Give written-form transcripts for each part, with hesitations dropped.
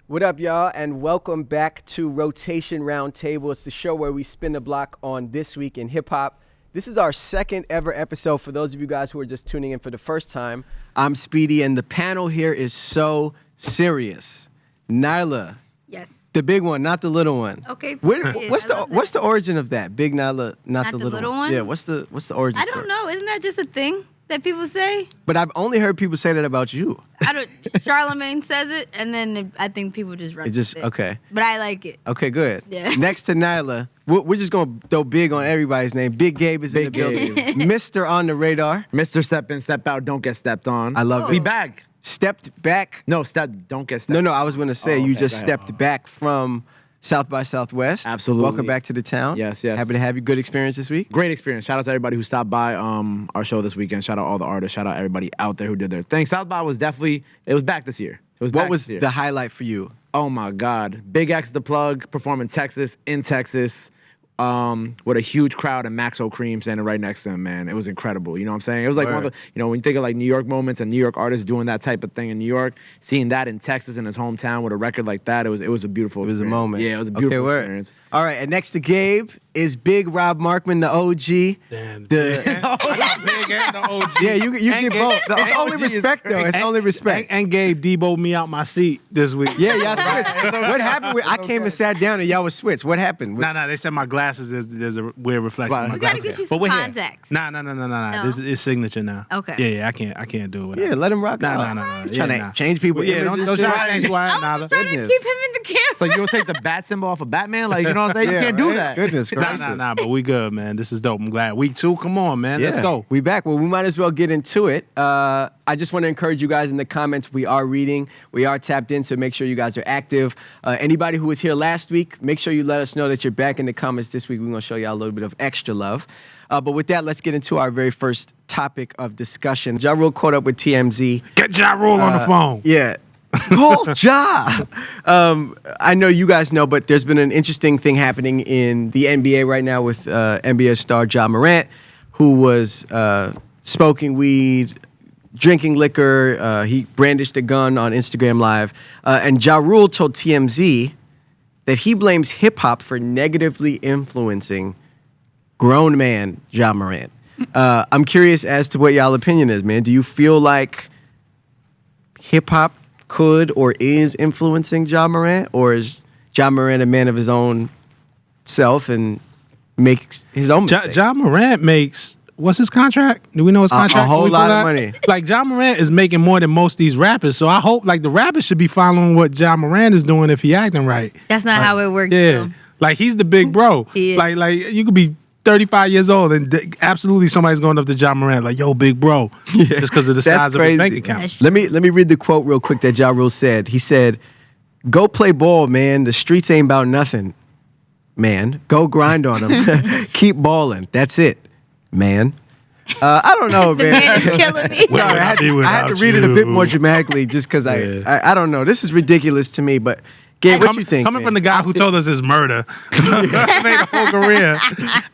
What up, y'all, and welcome back to Rotation Roundtable. It's the show where we spin the block on This Week in Hip Hop. This is our second ever episode for those of you guys who are just tuning in for the first time. I'm Speedy, and the panel here is so serious. Nyla. Yes. The big one, not the little one. Okay. What's the origin of that? Big Nyla, not the little one. one? Yeah, what's the origin I don't story? know. Isn't that just a thing that people say? But I've only heard people say that about you. Charlemagne says it, and then I think people just run with it. Okay. But I like it. Okay, good. Yeah. Next to Nyla, we're just going to throw big on everybody's name. Big Gabe is in the building. Mr. On the Radar. Mr. Step in, step out, don't get stepped on. I love it. We back. Stepped back. No, don't get stepped. No, I was going to say you just stepped back from South by Southwest. Absolutely. Welcome back to the town. Yes. Happy to have you. Good experience this week. Great experience. Shout out to everybody who stopped by our show this weekend. Shout out all the artists. Shout out everybody out there who did their thing. South by was definitely, it was back this year. What was the highlight for you? Oh my God. Big X The Plug performing in Texas. With a huge crowd and Maxo Cream standing right next to him, man. It was incredible. You know what I'm saying? It was like one of the, when you think of like New York moments and New York artists doing that type of thing in New York, seeing that in Texas in his hometown with a record like that, it was a beautiful experience. It was a moment. Yeah, it was a beautiful experience. All right, and next to Gabe is Big Rob Markman, the OG. Damn. The Big and the OG. Yeah, you get Gabe, both. the It's only OG respect, though. It's only respect. And Gabe Debo'd me out my seat this week. Yeah, y'all switched. What happened? I came and sat down, and y'all was switched. What happened? Nah, they said my glasses there's a weird reflection. Right. of my We gotta glasses. get you But some we're here. contacts. Nah. No? This is signature now. Okay. Yeah, I can't do it without. Yeah, let him rock out. Nah. Trying to change people's Yeah, images. don't try to change why I Nyla. was trying to keep him in the camera. It's like you'll take the bat symbol off of Batman? Like, you know what I'm saying? You can't do right? that. Goodness gracious. Nah, but we good, man. This is dope. I'm glad. Week 2, come on, man. Yeah, Let's go. We back. Well, we might as well get into it. I just want to encourage you guys in the comments. We are reading. We are tapped in, so make sure you guys are active. Anybody who was here last week, make sure you let us know that you're back in the comments this week. We're going to show y'all a little bit of extra love. But with that, let's get into our very first topic of discussion. Ja Rule caught up with TMZ. Get Ja Rule on the phone. Yeah. Call Ja. I know you guys know, but there's been an interesting thing happening in the NBA right now with NBA star Ja Morant, who was smoking weed, drinking liquor. He brandished a gun on Instagram Live. And Ja Rule told TMZ that he blames hip-hop for negatively influencing grown man Ja Morant. I'm curious as to what y'all opinion is, man. Do you feel like hip-hop could or is influencing Ja Morant, or is Ja Morant a man of his own self and makes his own mistakes? Ja Morant makes, what's his contract? Do we know his contract? A whole lot of money. Like, Ja Morant is making more than most of these rappers, so I hope, like, the rappers should be following what Ja Morant is doing if he acting right. That's not how it works. Yeah. though. Like, he's the big bro. He is. Like, you could be 35 years old and absolutely somebody's going up to Ja Morant like, yo, big bro. Just because of the size of his bank account. That's Let me read the quote real quick that Ja Rule said. He said, "Go play ball, man. The streets ain't about nothing, man. Go grind on them. Keep balling. That's it, man." I don't know, The man. man is killing me. Well, Sorry, I had to read it a bit more dramatically just because I don't know. This is ridiculous to me, but Gabe, what you think? Coming man? from the guy who told us it's murder. Made a whole career.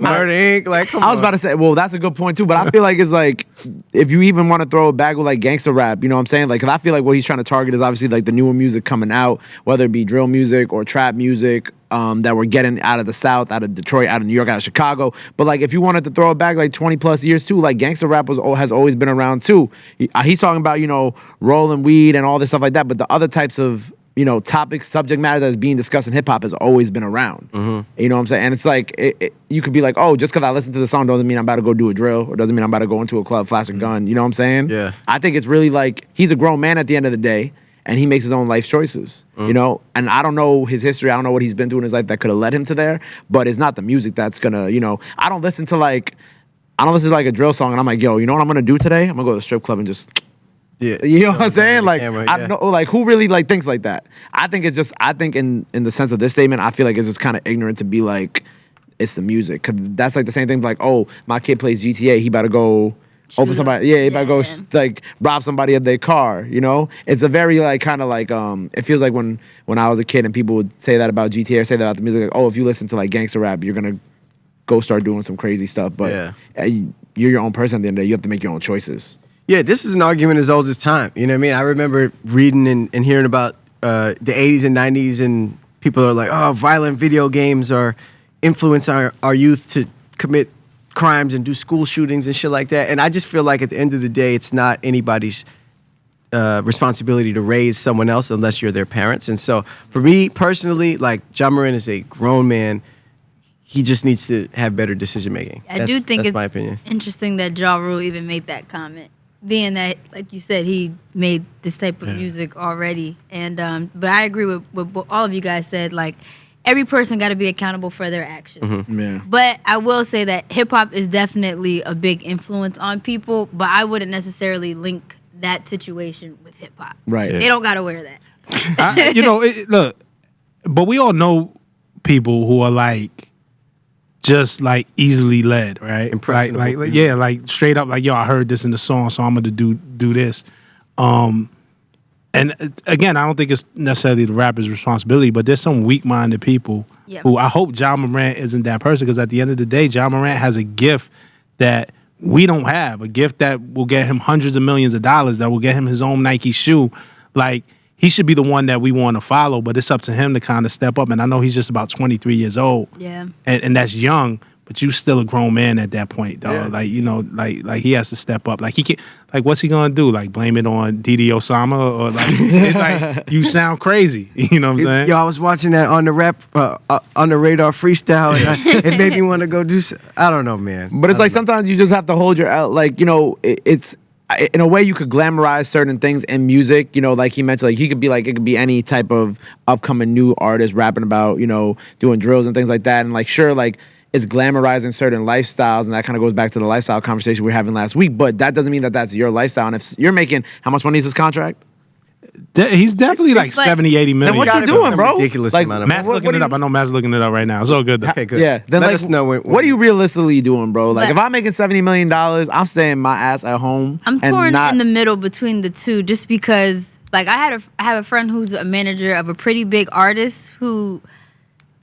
Murder Inc. Like, come I was on. about to say, well, that's a good point too, but I feel like it's like, if you even want to throw it back with like gangster rap, you know what I'm saying? Like, 'cause I feel like what he's trying to target is obviously like the newer music coming out, whether it be drill music or trap music, that we're getting out of the South, out of Detroit, out of New York, out of Chicago. But like, if you wanted to throw it back like 20 plus years too, like gangster rap has always been around too. He's talking about, rolling weed and all this stuff like that, but the other types of, topics, subject matter that's being discussed in hip hop has always been around. You know what I'm saying? And it's like, you could be like, oh, just because I listen to the song doesn't mean I'm about to go do a drill, or doesn't mean I'm about to go into a club, flash a gun. You know what I'm saying? Yeah. I think it's really like, he's a grown man at the end of the day, and he makes his own life choices, and I don't know his history. I don't know what he's been through in his life that could have led him to there, but it's not the music that's gonna, I don't listen to like a drill song and I'm like, yo, you know what I'm gonna do today? I'm gonna go to the strip club and just, Yeah. you know what I'm saying? Like, camera, I yeah. don't know, like, who really like thinks like that? I think in the sense of this statement, I feel like it's just kind of ignorant to be like, it's the music. 'Cause that's like the same thing, like, oh, my kid plays GTA, he about to go open somebody, he about to go like rob somebody of their car, It's a very like kind of like, it feels like when I was a kid and people would say that about GTA or say that about the music, like, oh, if you listen to like gangster rap, you're gonna go start doing some crazy stuff. But you're your own person at the end of the day. You have to make your own choices. Yeah, this is an argument as old as time. You know what I mean? I remember reading and hearing about the 80s and 90s, and people are like, oh, violent video games are influencing our youth to commit crimes and do school shootings and shit like that. And I just feel like at the end of the day, it's not anybody's responsibility to raise someone else unless you're their parents. And so for me personally, like, Ja Morant is a grown man. He just needs to have better decision making. I do think it's my opinion. Interesting that Ja Rule even made that comment, being that, like you said, he made this type of music already. And but I agree with what all of you guys said. Like, every person got to be accountable for their actions. Mm-hmm. Yeah. But I will say that hip hop is definitely a big influence on people. But I wouldn't necessarily link that situation with hip hop. Right. They don't got to wear that. Look, but we all know people who are like, just like easily led, right? Impressionable. Like straight up, like, yo, I heard this in the song, so I'm gonna do this. And again, I don't think it's necessarily the rapper's responsibility, but there's some weak-minded people who I hope Ja Morant isn't that person, because at the end of the day, Ja Morant has a gift that we don't have, a gift that will get him hundreds of millions of dollars, that will get him his own Nike shoe. Like, he should be the one that we want to follow, but it's up to him to kind of step up. And I know he's just about 23 years old. Yeah. And that's young, but you still a grown man at that point, dog. Yeah. Like, you know, like he has to step up. Like, he can, like, what's he gonna do? Like, blame it on Didi Osama, or like, it's like, you sound crazy. You know what I'm saying? Yo, I was watching that on the radar freestyle, and it made me want to go do. I don't know, man. But it's like sometimes you just have to hold your like, you know, it's in a way you could glamorize certain things in music, you know, like he mentioned, like he could be like, it could be any type of upcoming new artist rapping about, you know, doing drills and things like that. And like, sure, like it's glamorizing certain lifestyles, and that kind of goes back to the lifestyle conversation we were having last week, but that doesn't mean that that's your lifestyle. And if you're making, how much money is this contract? He's definitely like It's like- 70, 80 million. Then what Gotta you be doing, some bro? ridiculous Like, amount of Matt's What- looking what it do up. you- I know Matt's looking it up right now. It's all good though. Okay, good. Yeah. Then Let like, us know when. what are you realistically doing, bro? Like, But- if I'm making $70 million, I'm staying my ass at home. I'm and torn not, in the middle between the two, just because, like, I have a friend who's a manager of a pretty big artist who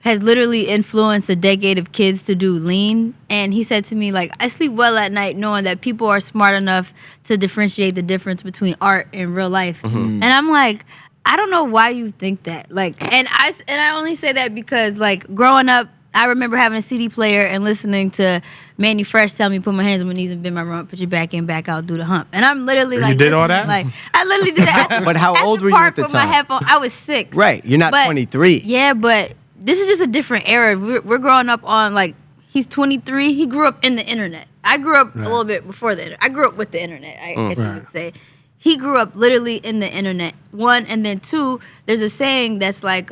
has literally influenced a decade of kids to do lean, and he said to me, like, I sleep well at night knowing that people are smart enough to differentiate the difference between art and real life. And I'm like, I don't know why you think that. Like, and I only say that because, like, growing up, I remember having a CD player and listening to Manny Fresh tell me, put my hands on my knees and bend my rump, put your back in, back out, do the hump. And I'm literally You like, did all listening, that? like, I literally did that. But how old were you park at the with my time? headphone. I was 6. Right, you're not But- 23. Yeah, but this is just a different era. We're growing up on, like, he's 23. He grew up in the internet. I grew up a little bit before the internet. I grew up with the internet, I guess you Right. would say. He grew up literally in the internet. 1, and then 2, there's a saying that's like,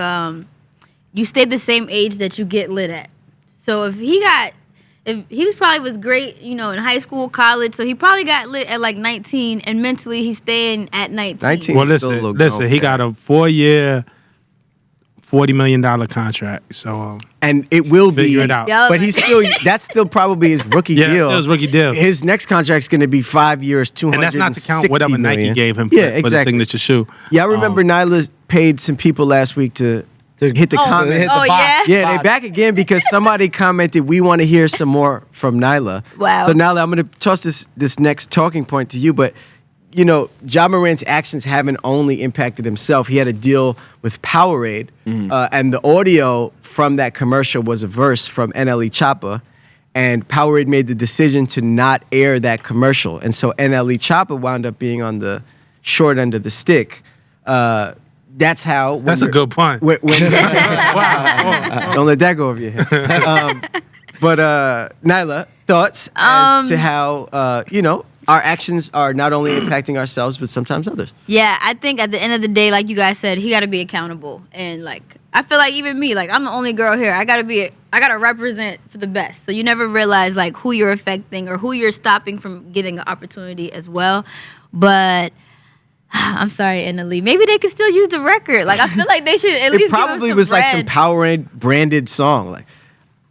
you stay the same age that you get lit at. So if he was great, you know, in high school, college, so he probably got lit at like 19, and mentally he's staying at 19. 19. Well, He's still a little listen. grown He man. got a 4-year, $40 million contract. So And it will be. figure it out. Yeah. But he's still. That's still probably his rookie Yeah, deal. it was rookie deal. His next contract's going to be 5 years, 260 And that's not to count whatever Nike million. gave him Yeah, for the exactly. signature shoe. Yeah, I remember Nyla paid some people last week to hit the Oh, comment. hit the oh box. yeah? Yeah, they back again because somebody commented, we want to hear some more from Nyla. Wow. So Nyla, I'm going to toss this next talking point to you, but you know, Ja Morant's actions haven't only impacted himself. He had a deal with Powerade, and the audio from that commercial was a verse from NLE Choppa, and Powerade made the decision to not air that commercial, and so NLE Choppa wound up being on the short end of the stick. That's how. That's a good point. When, Wow. don't let that go over your head. But Nyla, thoughts as to how you know, our actions are not only impacting ourselves but sometimes others. Yeah, I think at the end of the day, like you guys said, he got to be accountable. And like, I feel like even me, like I'm the only girl here. I got to represent for the best. So you never realize like who you're affecting or who you're stopping from getting an opportunity as well. But I'm sorry, NLE. Maybe they could still use the record. Like I feel like they should at least It probably give him was some like some bread. Powerade branded song. Like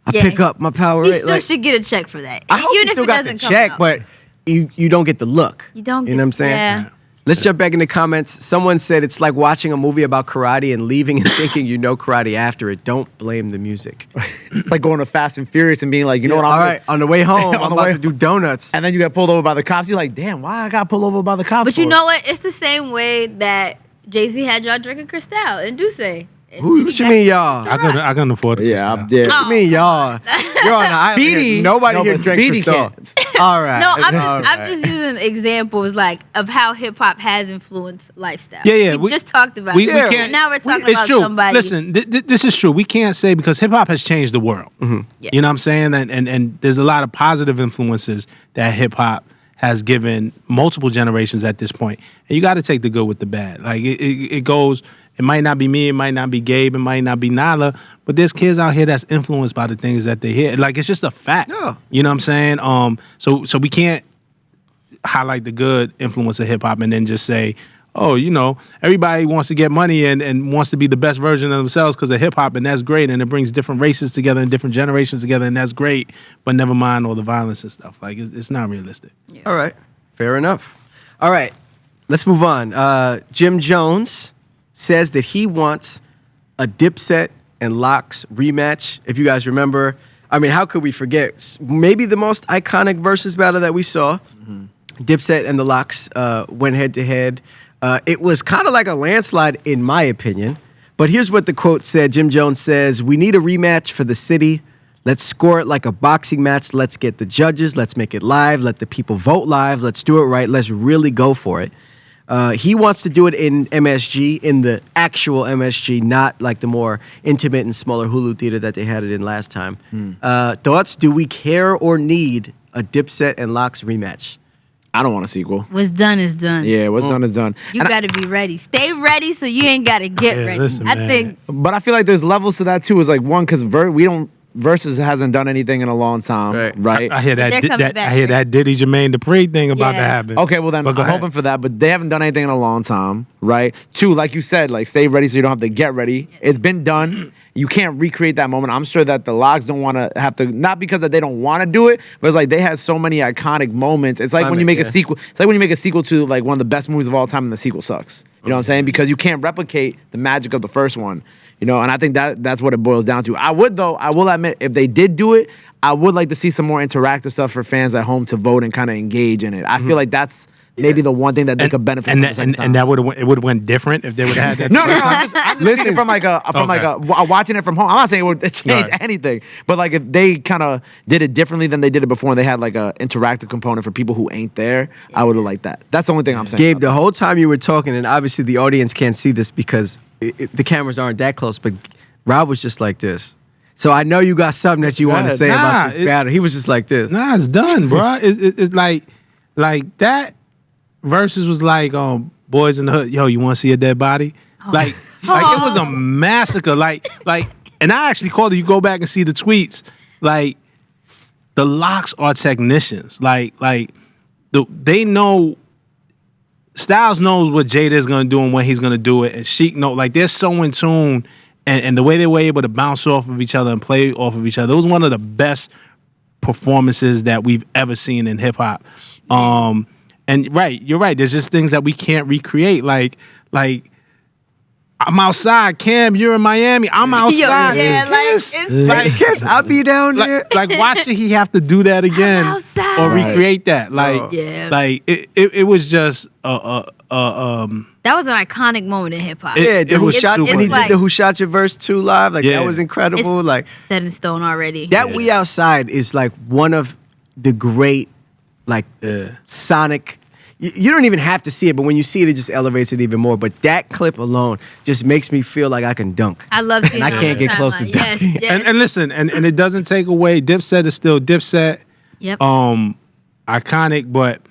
I Yeah. pick up my He Powerade. still Like, should get a check for that. I hope Even he if still it got the doesn't come check, out. but you don't get the look. You don't You get- know what I'm saying? yeah. Let's jump back in the comments. Someone said it's like watching a movie about karate and leaving and thinking you know karate after it. Don't blame the music. It's like going to Fast and Furious and being like, you know what, All right, on the way home, On I'm the about way- to do donuts. And then you get pulled over by the cops. You're like, damn, why I got pulled over by the cops? But you for? know what? It's the same way that Jay-Z had y'all drinking Cristal and Douce. What you mean, y'all? I couldn't afford it. Yeah, I'm dead. Oh. What you mean, y'all? You're on the island. Speedy. Nobody No, here but drank Speedy Cristal. can't. All right. No, All I'm just using examples like of how hip hop has influenced lifestyle. Yeah. We just talked about We it. Yeah. can't. And now we're talking It's about true. somebody. Listen, this is true. We can't say because hip hop has changed the world. Yeah. You know what I'm saying? And there's a lot of positive influences that hip hop has given multiple generations at this point. And you got to take the good with the bad. Like it goes. It might not be me. It might not be Gabe. It might not be Nyla. But there's kids out here that's influenced by the things that they hear. Like it's just a fact. Yeah. You know what I'm saying? So we can't highlight the good influence of hip hop and then just say, oh, you know, everybody wants to get money and wants to be the best version of themselves because of hip hop, and that's great, and it brings different races together and different generations together, and that's great. But never mind all the violence and stuff. Like it's not realistic. Yeah. All right. Fair enough. All right. Let's move on. Jim Jones says that he wants a Dipset and Locks rematch. If you guys remember, I mean, how could we forget? Maybe the most iconic versus battle that we saw. Dipset and the Locks went head to head. It was kind of like a landslide, in my opinion. But here's what the quote said. Jim Jones says, "We need a rematch for the city. Let's score it like a boxing match. Let's get the judges. Let's make it live. Let the people vote live. Let's do it right. Let's really go for it." He wants to do it in MSG, in the actual MSG, not like the more intimate and smaller Hulu theater that they had it in last time. Thoughts? Do we care or need a Dipset and Locks rematch? I don't want a sequel. What's done is done. Yeah, what's done is done. You And got to be ready. Stay ready so you ain't got to get Yeah, ready. listen, I man. think But I feel like there's levels to that too. It's like one, because Versus hasn't done anything in a long time, right? I hear They're that. coming back, I hear right? that Diddy Jermaine Dupri thing about to Yeah. happen. Okay, well then But go I'm ahead. hoping for that, but they haven't done anything in a long time, right? Two, like you said, like stay ready so you don't have to get ready. It's been done. You can't recreate that moment. I'm sure that the Locks don't want to have to, not because that they don't want to do it, but it's like they had so many iconic moments. It's like when you make a sequel. It's like when you make a sequel to like one of the best movies of all time and the sequel sucks. You know what I'm saying? Because you can't replicate the magic of the first one. You know, and I think that's what it boils down to. I will admit, if they did do it, I would like to see some more interactive stuff for fans at home to vote and kind of engage in it. I feel like that's maybe the one thing that they could benefit from the second time. And that would have went different if they would have had that. No, I'm just thinking from watching it from home. I'm not saying it would change Right. anything, but like if they kind of did it differently than they did it before, and they had like a interactive component for people who ain't there, I would have liked that. That's the only thing I'm saying. Gabe, the whole time you were talking, and obviously the audience can't see this because the cameras aren't that close, but Rob was just like this. So I know you got something that you want to say about this battle. He was just like this. Nah, it's done, bro. It's like that versus was like Boys in the Hood. Yo, you want to see a dead body? Like it was a massacre. Like, and I actually called it. You go back and see the tweets. Like the Locks are technicians. They know. Styles knows what Jada's gonna do and when he's gonna do it, and Sheik know. Like they're so in tune, and the way they were able to bounce off of each other and play off of each other. It was one of the best performances that we've ever seen in hip hop. And right, you're right. There's just things that we can't recreate. Like I'm outside, Cam. You're in Miami. I'm outside. Kiss, I'll be down there. Like, why should he have to do that again outside. or recreate that? Like, Yeah. like it was just that was an iconic moment in hip hop. Yeah, it was super and he like- did the Who Shot Your Verse 2 live. Like Yeah. that was incredible. It's Like set in stone already. that We Outside is like one of the great like sonic. You don't even have to see it, but when you see it, it just elevates it even more. But that clip alone just makes me feel like I can dunk. I love seeing I it on can't the get close to timeline. Yes, dunking. yes. and listen, and it doesn't take away. Dipset is still Dipset. Yep. Iconic, but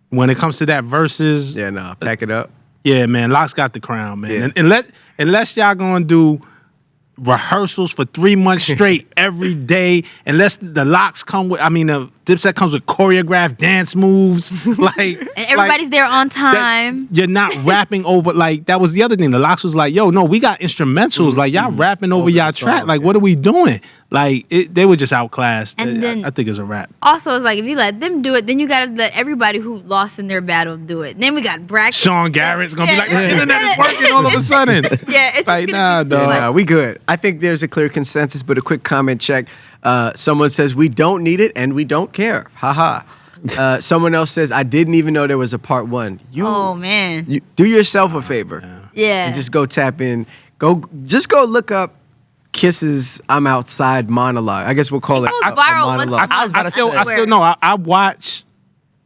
when it comes to that versus, Yeah, no, pack it up. yeah, man, Locks got the crown, man. Yeah. And unless y'all gonna do rehearsals for 3 months straight every day, unless the Locks come with, Dipset comes with choreographed dance moves, like, and everybody's there on time. you're not rapping over, like, that was the other thing. The Locks was like, yo, no, we got instrumentals, like, y'all rapping over y'all track, song, like, what are we doing? Like, they were just outclassed. And then- I think it's a rap. Also, it's like if you let them do it, then you gotta let everybody who lost in their battle do it. And then we got brackets. Sean Garrett's gonna be like, the Yeah. internet is working all of a sudden. Yeah, it's Like, just nah, gonna be too dog. much. Nah, we good. I think there's a clear consensus, but a quick comment check. Someone says we don't need it and we don't care. Haha. Someone else says I didn't even know there was a part one. You Oh man. do yourself a favor. Yeah. And just go tap in. Just go look up Kiss's "I'm Outside" monologue. I guess we'll call it It was a viral once monologue. a month. I still know. I watch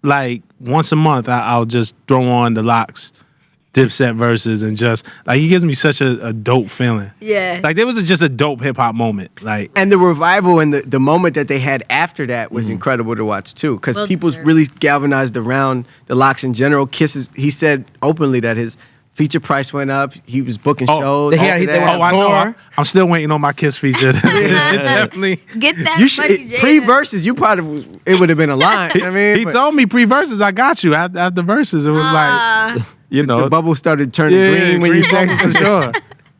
like once a month. I'll just throw on the Locks Dipset verses and just like he gives me such a dope feeling. Yeah. Like there was just a dope hip hop moment. Like And the revival and the moment that they had after that was incredible to watch too, because Well people's deserved. really galvanized around the Locks in general. He said openly that his feature price went up. He was booking shows. yeah, after they that. went I know. Tour. I'm still waiting on my Kiss feature. It definitely. Get that You money, should Jada. pre-verses. You probably it would have been a line. I mean, He but told me pre-verses, I got you. After verses, it was like, you know. the bubble started turning yeah, green when you green bubble texted.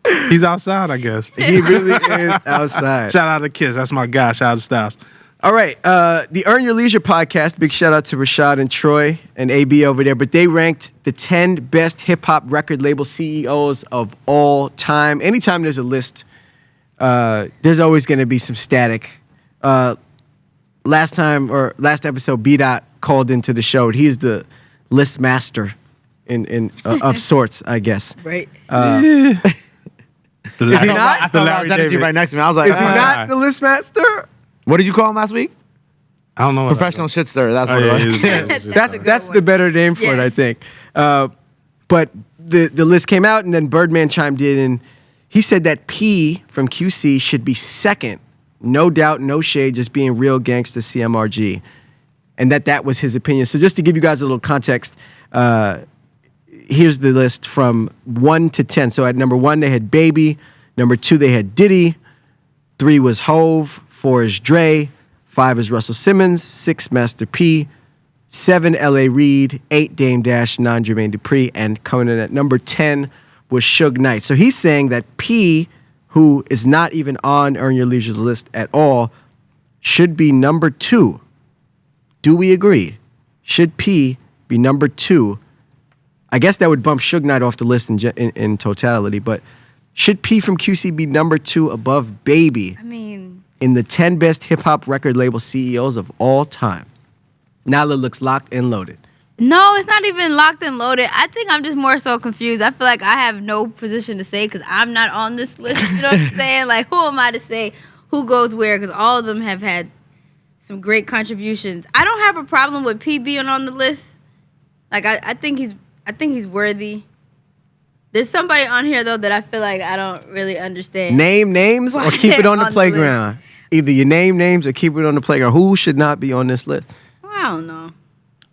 for sure. He's outside, I guess. He really is outside. Shout out to Kiss. That's my guy. Shout out to Styles. All right, the Earn Your Leisure podcast. Big shout out to Rashad and Troy and AB over there. But they ranked the 10 best hip hop record label CEOs of all time. Anytime there's a list, there's always going to be some static. Last episode, B Dot called into the show. He is the list master in of sorts, I guess. Right. Is he not? I felt Larry David right next to me. I was like, Is he not the list master? What did you call him last week? I don't know. Professional shit stirrer. That's what Oh, it yeah, was. he is. That's the better name for it, I Yes. think. But the list came out, and then Birdman chimed in, and he said that P from QC should be second. No doubt, no shade, just being real gangsta CMRG. And that was his opinion. So just to give you guys a little context, here's the list from 1 to 10. So at number 1, they had Baby. Number 2, they had Diddy. 3 was Hove. 4 is Dre. 5 is Russell Simmons. 6, Master P. 7, L.A. Reid. 8, Dame Dash. 9, Jermaine Dupri. And coming in at number 10 was Suge Knight. So he's saying that P, who is not even on Earn Your Leisure's list at all, should be number 2. Do we agree? Should P be number 2? I guess that would bump Suge Knight off the list in totality, but should P from QC be number 2 above Baby I mean, in the 10 best hip-hop record label CEOs of all time? Nyla looks locked and loaded. no, it's not even locked and loaded. I think I'm just more so confused. I feel like I have no position to say because I'm not on this list. You know what I'm saying? Like, who am I to say who goes where? Because all of them have had some great contributions. I don't have a problem with P being on the list. Like, I think he's worthy. There's somebody on here though that I feel like I don't really understand. Name names or keep it on the playground. Either you name names or keep it on the playground. Who should not be on this list? I don't know.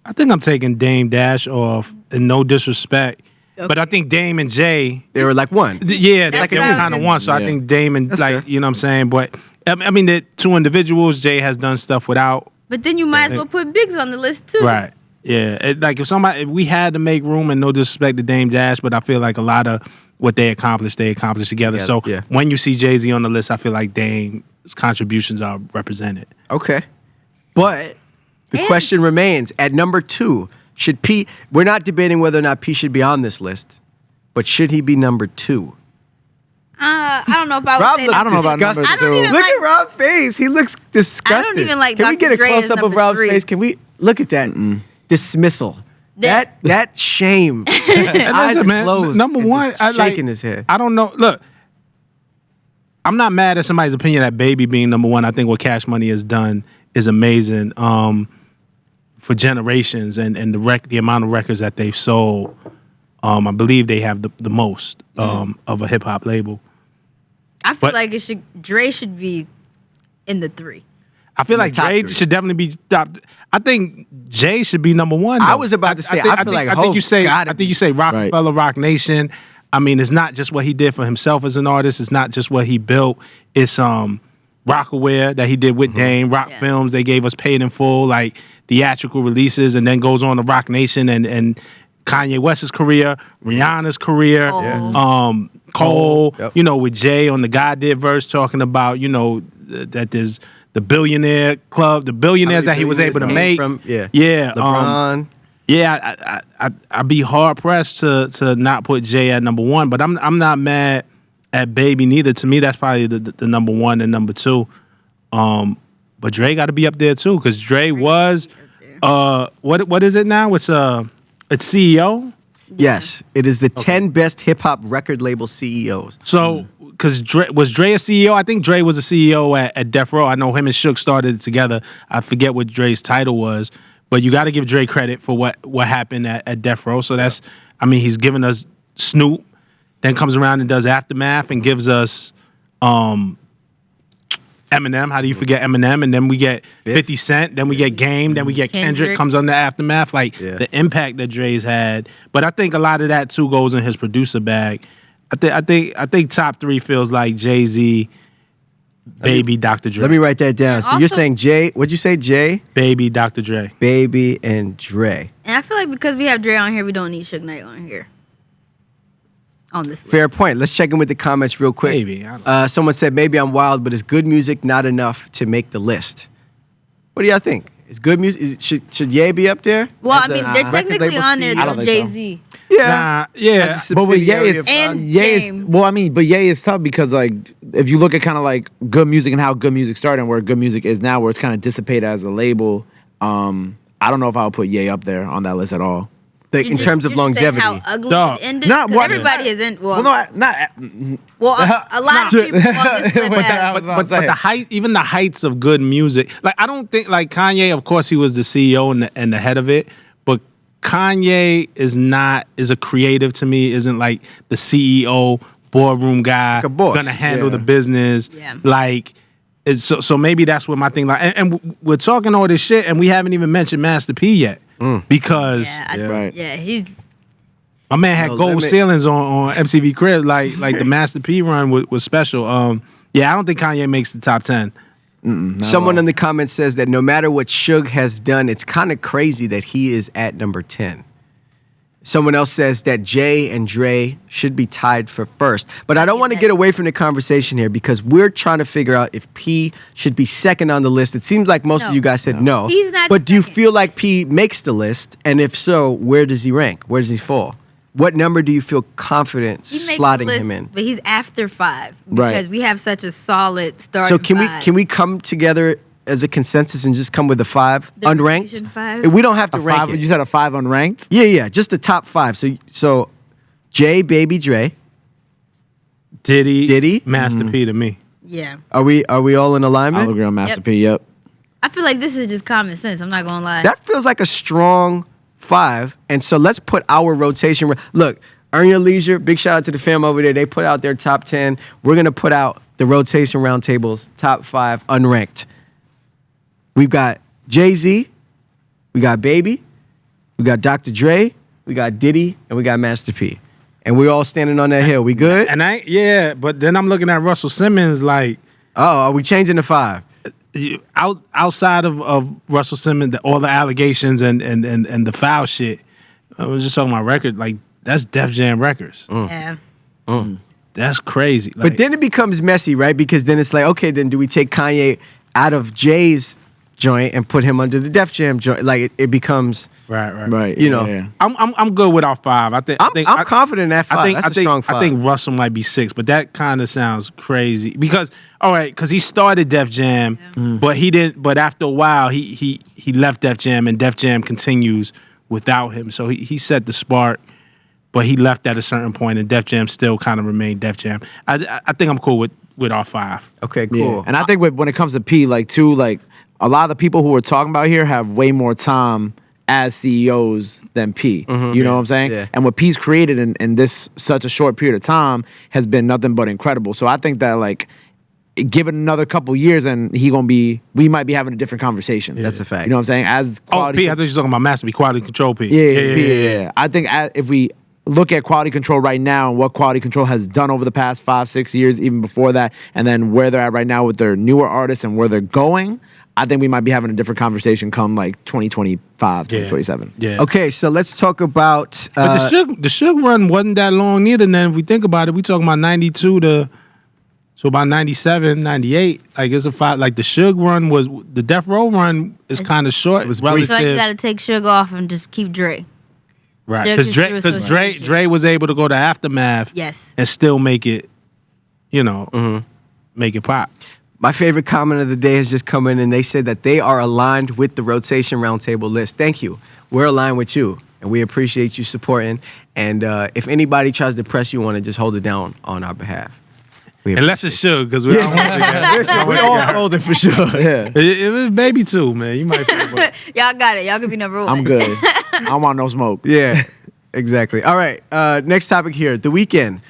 I think I'm taking Dame Dash off, and no disrespect. Okay. But I think Dame and Jay, They were like one. yeah, That's like they what I were was kind of gonna- one. So I Yeah. think Dame and That's like, fair. you know what I'm saying? But I mean, the two individuals, Jay has done stuff without. But then you might as well put Biggs on the list too. Right. Yeah. Like if we had to make room, and no disrespect to Dame Dash, but I feel like a lot of what they accomplished together. So Yeah. when you see Jay-Z on the list, I feel like Dame's contributions are represented. Okay. But the And- question remains at number 2, should P, we're not debating whether or not P should be on this list, but should he be number 2? I don't know if I would Rob say looks that. I don't know about disgusted. number I don't 2. even Look like- at Rob's face. He looks disgusted. even like Can we Dr. get a Dre as close up of number Rob's 3. face? Can we look at that dismissal? That shame. His eyes listen, are man, closed. number and one, just I like- shaking his head. I don't know. Look, I'm not mad at somebody's opinion that Baby being number 1. I think what Cash Money has done is amazing for generations, and the amount of records that they've sold. I believe they have the most of a hip hop label. I feel But- like Dre should be in the 3. I feel In the like top Jay 3. should definitely be top. I think Jay should be number 1. I though. was about to say, I feel like I think Hov you say gotta I think you say Rockefeller, Rock Nation. I mean, it's not just what he did for himself as an artist. It's not just what he built. It's Rockaware that he did with Dame, Rock Yeah. Films. They gave us Paid in Full, like theatrical releases, and then goes on to Rock Nation and Kanye West's career, Rihanna's career, Cole. Cole, Yep. you know, with Jay on the God Did verse talking about, you know, that there's the billionaire club, the billionaires that he was able to make. Yeah. LeBron. Yeah, I'd be hard pressed to not put Jay at number 1, but I'm not mad at Baby neither. To me, that's probably the number 1 and number 2. But Dre got to be up there too, because Dre was what is it now? It's CEO. Yes, it is the 10 best hip hop record label CEOs. So, because was Dre a CEO? I think Dre was a CEO at Death Row. I know him and Shook started it together. I forget what Dre's title was, but you got to give Dre credit for what happened at Death Row. So that's, I mean, he's given us Snoop, then comes around and does Aftermath and gives us Eminem. How do you forget Eminem? And then we get 50 Cent. Then we get Game. Then we get Kendrick comes on the Aftermath. Like the impact that Dre's had. But I think a lot of that too goes in his producer bag. I think top 3 feels like Jay-Z, Baby, Dr. Dre. Let me write that down. So you're saying Jay? What'd you say? Jay, Baby, Dr. Dre, Baby, and Dre. And I feel like because we have Dre on here, we don't need Suge Knight on here. On this list. Fair point. Let's check in with the comments real quick. Maybe. I don't Someone said, maybe I'm wild, but is good music not enough to make the list? What do y'all think? Is good music, should Ye be up there? Well, I As a mean, they're record technically label on there, CEO? I don't though, think so. Jay-Z. Yeah. yeah. But with Ye, Subsidiary it's well, I mean, but Ye is tough because like if you look at kind of like good music and how good music started and where good music is now, where it's kind of dissipated as a label. I don't know if I would put Ye up there on that list at all. In terms of longevity. How ugly Dog. it ended. Not 'Cause what- everybody isn't. Well, Well, no, not. a lot of people on this list have. But the height, even the heights of good music, like I don't think like Kanye. Of course, he was the CEO and the head of it, but Kanye is a creative to me. Isn't like the CEO boardroom guy, a boss. gonna handle Yeah. the business. Yeah. Like, it's so maybe that's what my thing. Like, and we're talking all this shit, and we haven't even mentioned Master P yet because Yeah, he's. my man had No gold limit. ceilings on MTV Cribs. Like the Master P run was special. Yeah, I don't think Kanye makes the top 10. Someone in the comments says that no matter what Suge has done, it's kind of crazy that he is at number 10. Someone else says that Jay and Dre should be tied for first. But I don't want to get away from the conversation here because we're trying to figure out if P should be second on the list. It seems like most of you guys said no. He's not But do you second. feel like P makes the list? And if so, where does he rank? Where does he fall? What number do you feel confident He makes slotting the list, him in? but he's after 5 Right. because we have such a solid starting. So can 5. we come together as a consensus and just come with a 5 The unranked? Rotation 5? We don't have to A rank 5, it. you said a 5 unranked. Yeah, just the top 5. So Jay, Baby, Dre. Diddy, Master P to me. Yeah, Are we all in I'll alignment? agree on Master Yep. P. Yep. I feel like this is just common sense. I'm not gonna lie. That feels like a strong 5. And so let's put our rotation. Look, Earn Your Leisure. Big shout out to the fam over there. They put out their top 10. We're gonna put out the Rotation Roundtable's top 5 unranked. We've got Jay-Z, we got Baby, we got Dr. Dre, we got Diddy, and we got Master P. And we're all standing on that hill. We good? And but then I'm looking at Russell Simmons like Oh, are we changing to 5? outside of Russell Simmons, all the allegations and the foul shit. I was just talking about record, like that's Def Jam Records. Yeah. That's crazy. But then it becomes messy, right? Because then it's like, okay, then do we take Kanye out of Jay's joint and put him under the Def Jam joint? Like it becomes, right. you know. Yeah. I'm good with our 5. I'm confident in that 5. That's a strong 5. I think Russell might be 6, but that kind of sounds crazy because he started Def Jam, but he didn't. But after a while, he left Def Jam, and Def Jam continues without him. So he set the spark, but he left at a certain point, and Def Jam still kind of remained Def Jam. I think I'm cool with our 5. Okay, cool. Yeah. And I think when it comes to P, like a lot of the people who we're talking about here have way more time as CEOs than P. You know what I'm saying? Yeah. And what P's created in this such a short period of time has been nothing but incredible. So I think that like give it another couple years and we might be having a different conversation. That's a fact. You know what I'm saying? As quality P, I thought you were talking about Master P, quality control P. Yeah. I think if we look at quality control right now and what quality control has done over the past 5-6 years, even before that, and then where they're at right now with their newer artists and where they're going, I think we might be having a different conversation come like 2025, 2027. Yeah. Okay, so let's talk about. But the Suge run wasn't that long neither. And then if we think about it, we talking about 92 to so about 97, 98. Like it's a 5. Like the Suge run was the Death Row run is kind of short. It was I relative. feel like you gotta take Suge off and just keep Dre. Right, Suge because is Dre, so Dre was able to go to Aftermath, Yes. and still make it, make it pop. My favorite comment of the day has just come in, and they said that they are aligned with the Rotation Roundtable list. Thank you. We're aligned with you. and we appreciate you supporting. And if anybody tries to press you on it, just hold it down on our behalf. Unless it's Suge, because we don't want to get we all holding for sure. Yeah. It was maybe two, man. You might. Y'all got it. Y'all could be number one. I'm good. I don't want no smoke. Yeah, exactly. All right. Next topic here. The Weeknd.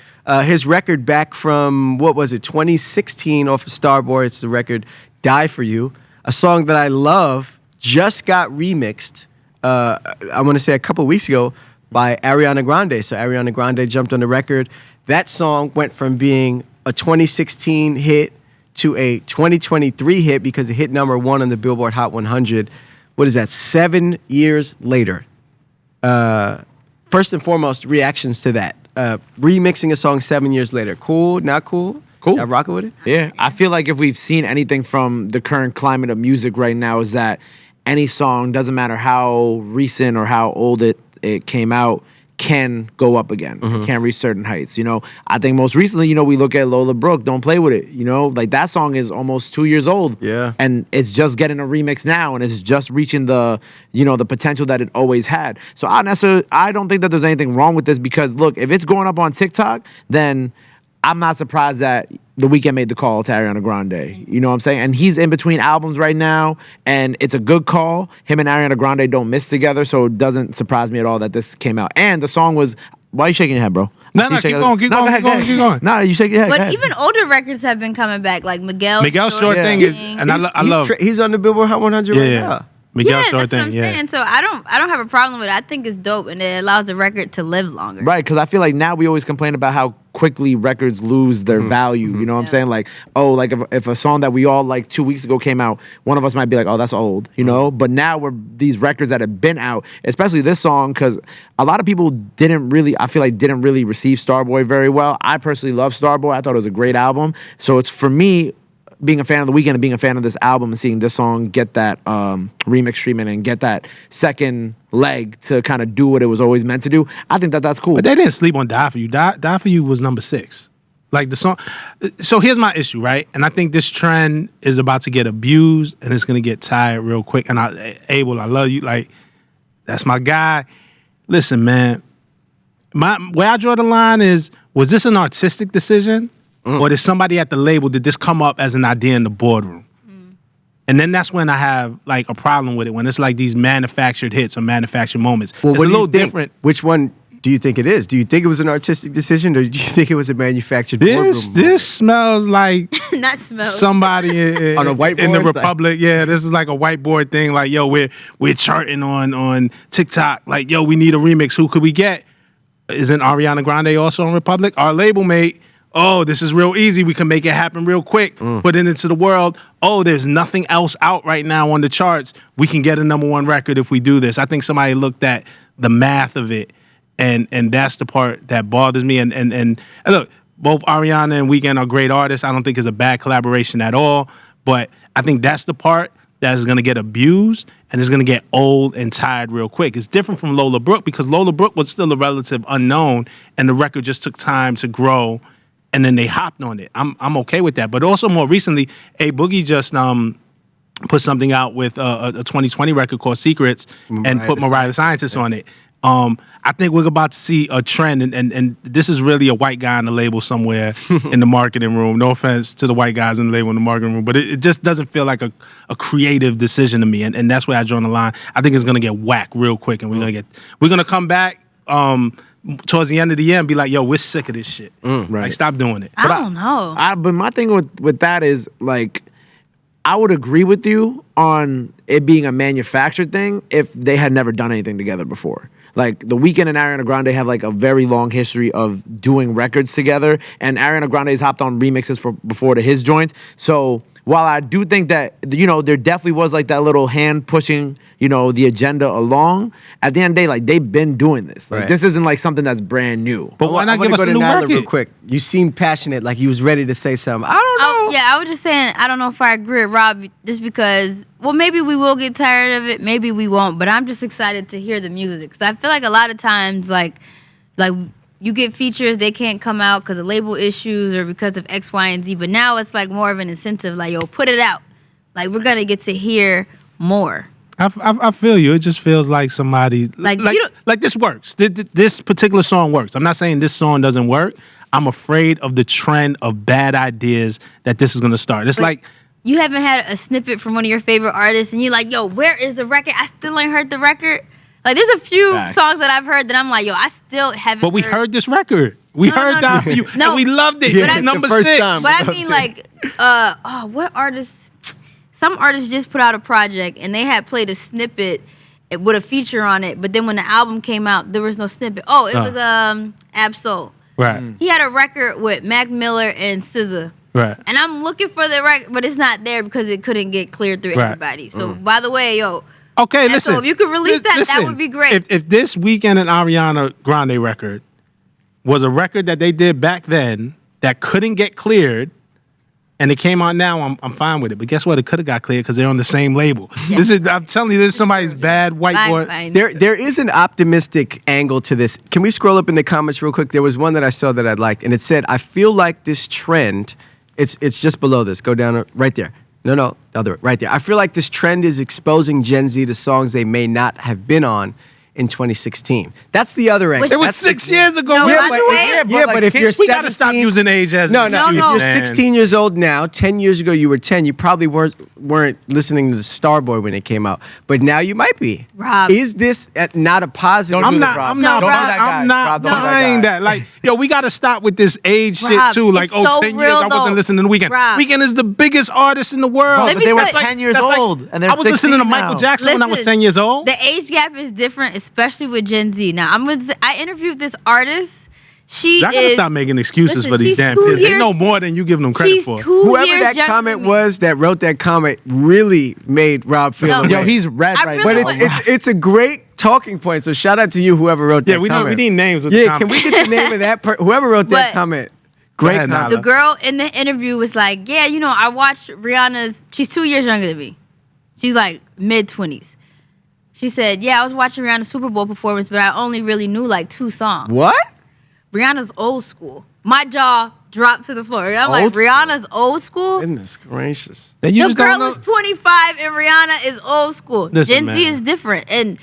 His record back from, 2016 off of Starboy. It's the record Die For You. A song that I love just got remixed, I want to say a couple weeks ago, by Ariana Grande. So Ariana Grande jumped on the record. That song went from being a 2016 hit to a 2023 hit because it hit number 1 on the Billboard Hot 100. What is that? 7 years later. First and foremost, reactions to that. Remixing a song 7 years later. Cool? Not cool? Cool. Y'all rocking with it? Yeah. I feel like if we've seen anything from the current climate of music right now is that any song, doesn't matter how recent or how old it came out, can go up again. It can reach certain heights. I think most recently, we look at Lola Brooke, Don't Play With It. Like that song is almost 2 years old. Yeah. And it's just getting a remix now, and it's just reaching the potential that it always had. So I don't think that there's anything wrong with this because look, if it's going up on TikTok, then I'm not surprised that The Weeknd made the call to Ariana Grande. You know what I'm saying? And he's in between albums right now, and it's a good call. Him and Ariana Grande don't miss together, so it doesn't surprise me at all that this came out. And the song was... Why are you shaking your head, bro? No, keep going. No, you shake your head. But even older records have been coming back, like Miguel's Short Thing is... And I love... He's on the Billboard Hot 100 right now. Miguel's yeah, Short that's what I'm Thing, saying. So I don't have a problem with it. I think it's dope, and it allows the record to live longer. Right, because I feel like now we always complain about how quickly records lose their value. You know what I'm saying? Like, like if a song that we all like 2 weeks ago came out, one of us might be like, oh, that's old, But now these records that have been out, especially this song, because a lot of people didn't really receive Starboy very well. I personally love Starboy. I thought it was a great album. So it's, for me, being a fan of The Weeknd and being a fan of this album and seeing this song get that remix treatment and get that second leg to kind of do what it was always meant to do, I think that's cool. But they didn't sleep on Die For You. Die For You was number 6. Like the song. So here's my issue, right? And I think this trend is about to get abused and it's going to get tired real quick. And Abel, I love you. Like, that's my guy. Listen, man, where I draw the line is, was this an artistic decision? Or did somebody at the label, did this come up as an idea in the boardroom? And then that's when I have like a problem with it, when it's like these manufactured hits or manufactured moments. Well, it's what a do little you think? different. Which one do you think it is? Do you think it was an artistic decision, or do you think it was a manufactured boardroom This moment? smells like Not smell. somebody On a whiteboard? in the Republic. Yeah, this is like a whiteboard thing. Like, yo, we're charting on TikTok. Like, yo, we need a remix. Who could we get? Isn't Ariana Grande also on Republic? Our label mate. Oh, this is real easy. We can make it happen real quick. Put it into the world. Oh, there's nothing else out right now on the charts. We can get a number 1 record if we do this. I think somebody looked at the math of it, and that's the part that bothers me. And look, both Ariana and Weeknd are great artists. I don't think it's a bad collaboration at all. But I think that's the part that's going to get abused and it's going to get old and tired real quick. It's different from Lola Brooke because Lola Brooke was still a relative unknown, and the record just took time to grow. And then they hopped on it. I'm okay with that. But also more recently, A Boogie just put something out with a 2020 record called Secrets and put Mariah the Scientist on it. I think we're about to see a trend, and this is really a white guy on the label somewhere in the marketing room. No offense to the white guys in the label in the marketing room, but it just doesn't feel like a creative decision to me, and that's where I draw the line. I think it's gonna get whacked real quick, and we're gonna come back towards the end of the year and be like, yo, we're sick of this shit. Right. Like, stop doing it. I don't know. But my thing with that is, like, I would agree with you on it being a manufactured thing if they had never done anything together before. Like, The Weeknd and Ariana Grande have, like, a very long history of doing records together, and Ariana Grande's hopped on remixes before to his joints. So while I do think that, there definitely was, like, that little hand pushing, the agenda along, at the end of the day, like, they've been doing this. Like, This isn't, like, something that's brand new. But why not give us a new Nyla record? real quick. You seemed passionate, like you was ready to say something. I don't know. I was just saying, I don't know if I agree with Rob, just because, well, maybe we will get tired of it, maybe we won't, but I'm just excited to hear the music. Because I feel like a lot of times, like you get features, they can't come out because of label issues or because of X, Y, and Z. But now it's like more of an incentive, like, yo, put it out. Like, we're going to get to hear more. I feel you. It just feels like somebody like this works. This particular song works. I'm not saying this song doesn't work. I'm afraid of the trend of bad ideas that this is gonna start. It's like you haven't had a snippet from one of your favorite artists, and you're like, yo, where is the record? I still ain't heard the record. Like, there's a few songs that I've heard that I'm like, yo, I still haven't. But we heard this record. We heard that for you, and we loved it. Yeah, number the first 6. time. But I mean, like, what artists? Some artists just put out a project and they had played a snippet with a feature on it, but then when the album came out, there was no snippet. Oh, it was Absol. Right. He had a record with Mac Miller and SZA. Right. And I'm looking for the record, but it's not there because it couldn't get cleared through everybody. So, by the way, yo. Okay, listen. So if you could release that would be great. If this Weeknd and Ariana Grande record was a record that they did back then that couldn't get cleared, and it came out now, I'm fine with it. But guess what? It could have got cleared because they're on the same label. Yeah. I'm telling you, this is somebody's bad white boy. There is an optimistic angle to this. Can we scroll up in the comments real quick? There was one that I saw that I liked, and it said, I feel like this trend, it's just below this. Go down right there. No, the other right there. I feel like this trend is exposing Gen Z to songs they may not have been on in 2016 That's the other end. It was 6 years ago. No, but if you're 17, we gotta stop using age as no. If you're Man. 16 years old now, 10 years ago you were 10. You probably weren't listening to Starboy when it came out, but now you might be. Rob, is this not a positive? Don't do that, I'm Rob. not Don't do that guy. buying that. Like, yo, we gotta stop with this age shit Rob, too. Like, it's so 10 real, years I wasn't though. listening to Weeknd. Rob. Weeknd is the biggest artist in the world. Bro, Let but me they were tell you- 10 years That's like- old, and they're I was listening to 16 Michael now. Jackson when I was Listen, 10 years old. The age gap is different, especially with Gen Z. Now, I interviewed this artist. She Y'all gotta stop making excuses listen, for these she's damn 2 kids. They years- know more than you give them credit She's for. 2 Whoever years that younger comment than me. was that wrote that comment really made Rob feel No. away. Yo, he's red I right really now. But it's a great talking point. So shout out to you, whoever wrote that Yeah, we comment. need names with the Yeah, can comment. we get the name of that whoever wrote that But- comment? Great ahead, comment. The girl in the interview was like, yeah, I watched Rihanna's, she's 2 years younger than me. She's like mid-20s. She said, yeah, I was watching Rihanna's Super Bowl performance, but I only really knew like 2 songs. What? Rihanna's old school. My jaw dropped to the floor. I'm Old like, school. Rihanna's old school? Goodness gracious. That you The just don't girl know- is 25 and Rihanna is old school. Listen, Gen Z man. is different. And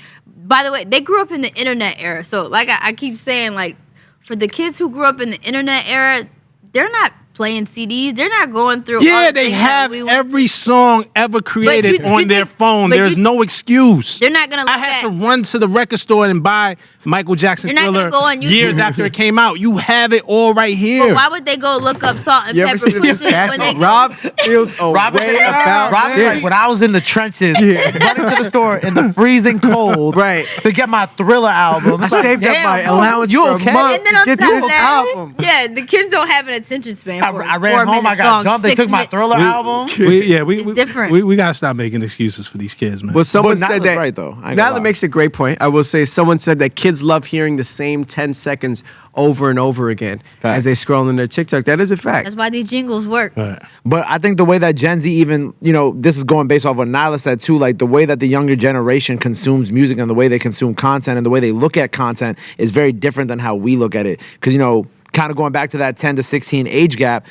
by the way, they grew up in the internet era. So like I keep saying, like, for the kids who grew up in the internet era, they're not playing CDs. They're not going through all Yeah, the they things that have we went every song ever created you on their think- phone. but There's you- no excuse. They're not gonna look I had to at run to the record store and buy Michael Jackson They're not Thriller gonna go on YouTube. years after it came out. You have it all right here. But why would they go look up Salt and You ever Pepper see this Pushing when they Rob feels a Rob is way about like, when I was in the trenches, running to the store in the freezing cold, Right. to get my Thriller album. I It's like, saved up damn, my bro, allowance you for okay? a month And then to on get top this of that, album. yeah, the kids don't have an attention span. For I ran home. I got jumped. They took my Thriller album. It's different. We gotta stop making excuses for these kids, man. Well, someone But said Nyla's that. right, though. I ain't gonna Nyla lie. makes a great point. I will say, someone said that kids love hearing the same 10 seconds over and over again Fact. as they scroll in their TikTok. That is a fact. That's why these jingles work. Right. But I think the way that Gen Z even, this is going based off what Nyla said too, like the way that the younger generation consumes music and the way they consume content and the way they look at content is very different than how we look at it. Because, kind of going back to that 10 to 16 age gap,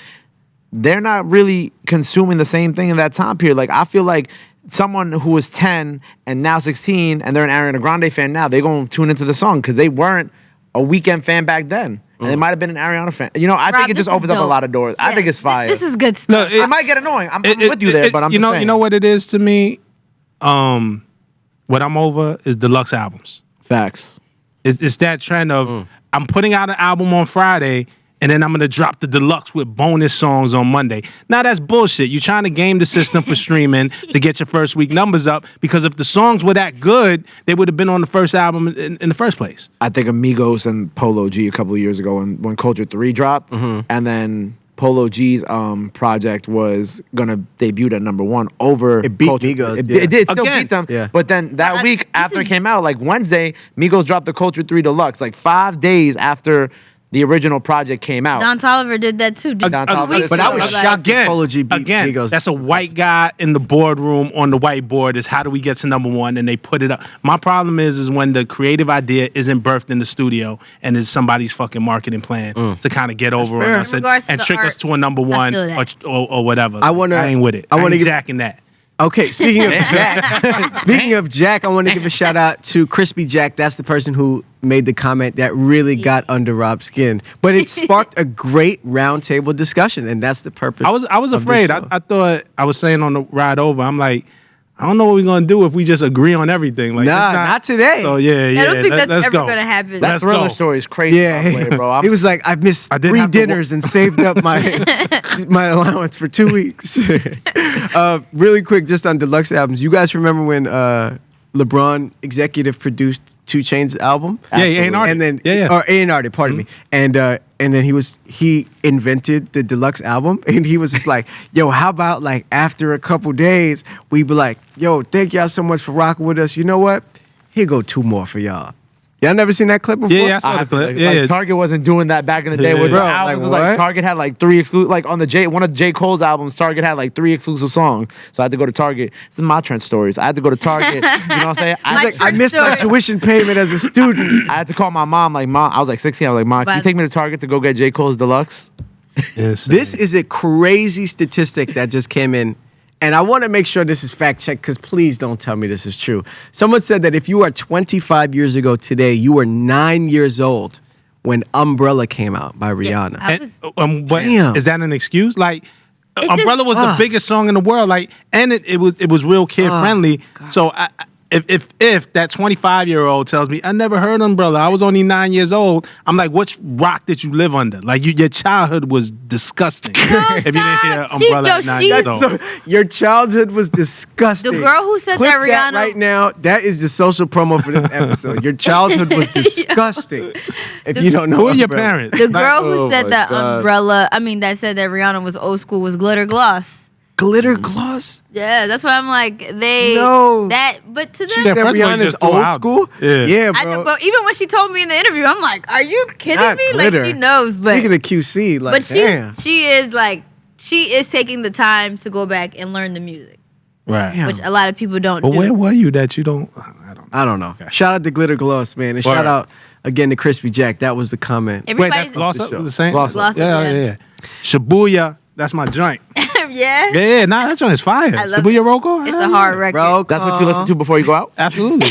they're not really consuming the same thing in that time period. Like, I feel like someone who was 10 and now 16 and they're an Ariana Grande fan now, they're going to tune into the song because they weren't a Weeknd fan back then. And they might have been an Ariana fan. I Rob, think it this just is opens up a dope. lot of doors. I Yeah, think it's fire. This is good No, stuff. It might get annoying. I'm with you there, but I'm you just know, saying. you know what it is to me. What I'm over is deluxe albums. Facts. It's that trend of I'm putting out an album on Friday and then I'm gonna drop the deluxe with bonus songs on Monday. Now that's bullshit. You're trying to game the system for streaming to get your first week numbers up because if the songs were that good, they would have been on the first album in the first place. I think Amigos and Polo G a couple of years ago when Culture 3 dropped, and then Polo G's project was gonna debut at #1 over It beat Culture. Migos, It, yeah. it did still Again. beat them, Yeah. but then that week after it is- came out, like Wednesday, Migos dropped the Culture 3 Deluxe, like 5 days after the original project came out. Don Toliver did that too. Just Don 2 Toliver weeks did But I ago. was Like, shocked that Polo G beat Migos. That's a white guy in the boardroom on the whiteboard is how do we get to #1 and they put it up. My problem is when the creative idea isn't birthed in the studio and is somebody's fucking marketing plan to kind of get over on us In regards to and the trick us art, to a #1 I feel that. or whatever. I wanna- I ain't with it. I I wanna ain't get- jacking that. Okay, speaking of Jack, I want to give a shout out to Crispy Jack. That's the person who made the comment that really got under Rob's skin. But it sparked a great roundtable discussion, and that's the purpose. I was afraid. I thought I was saying on the ride over, I'm like, I don't know what we're gonna do if we just agree on everything. Like, not today. So yeah. I don't think that's let's ever go. gonna happen. That Thriller story is crazy, Yeah, bro. He was like, I've missed 3 dinners and saved up my allowance for 2 weeks. Really quick, just on deluxe albums. You guys remember when LeBron executive produced 2 Chainz album? Yeah, A&R. And then or A&R, pardon me. And then he invented the deluxe album, and he was just like, yo, how about like after a couple days we be like, yo, thank y'all so much for rocking with us. You know what? Here go 2 more for y'all. Y'all never seen that clip before? Yeah, I saw the clip. Like, Target wasn't doing that back in the day. With Bro, the albums, like, what? Target had like 3 exclusive. Like on one of J. Cole's albums, Target had like 3 exclusive songs. So I had to go to Target. This is my Trent stories. I had to go to Target. You know what I'm saying? I missed my tuition payment as a student. I had to call my mom. Like, Mom, I was like 16. I was like, Mom, can you take me to Target to go get J. Cole's Deluxe? This is a crazy statistic that just came in. And I want to make sure this is fact checked, because please don't tell me this is true. Someone said that if you are 25 years ago today, you were 9 years old when Umbrella came out by Rihanna. But Damn. is that an excuse? Like, It's Umbrella was the biggest song in the world. Like, and it was real kid friendly. So if that 25-year-old tells me I never heard Umbrella, I was only 9 years old, I'm like, which rock did you live under? Like, your childhood was disgusting. If you didn't hear Umbrella at 9 years old. Your childhood was disgusting. The girl who said Clip that Rihanna right now, that is the social promo for this episode. Your childhood was disgusting. If you don't know, Who are your Umbrella. parents? The girl who said my that God. that said that Rihanna was old school was Glitter Gloss. Glitter gloss? Yeah, that's why I'm like, but to She them, said first of all, you Rihanna's just threw old out. school? Yeah. I bro. know, but even when she told me in the interview, I'm like, are you kidding Not me? Glitter. Like, she knows, but Speaking of QC, like, but damn. she is taking the time to go back and learn the music, Right. Damn. which a lot of people don't But do. where were you that you don't? I don't know. Okay. Shout out to Glitter Gloss, man. And shout out again to Crispy Jack. That was the comment. Wait, Everybody's that's Gloss Up? show. The same? Gloss Up, Yeah. yeah. Shibuya, that's my joint. yeah. Yeah, that joint is fire. I love Shibuya it. Roko? It's a hard record. Bro, That's what you listen to before you go out? Absolutely.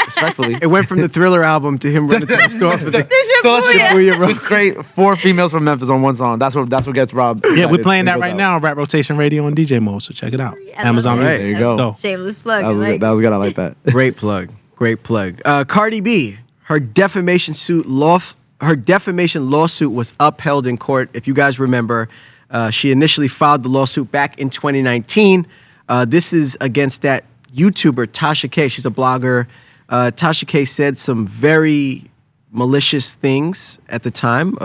Respectfully. It went from the Thriller album to him running to the store for the So let's Shibuya. just straight 4 females from Memphis on one song. That's what gets Rob. Yeah, we're excited playing when that he right goes now on Rap Rotation Radio on DJ mode, so check it out. I love Amazon it. Music. There you That's go. a shameless plug. That was Like, good. That was good. I like that. Great plug. Great plug. Cardi B, her defamation lawsuit was upheld in court. If you guys remember, she initially filed the lawsuit back in 2019. This is against that YouTuber, Tasha K. She's a blogger. Tasha K said some very malicious things at the time.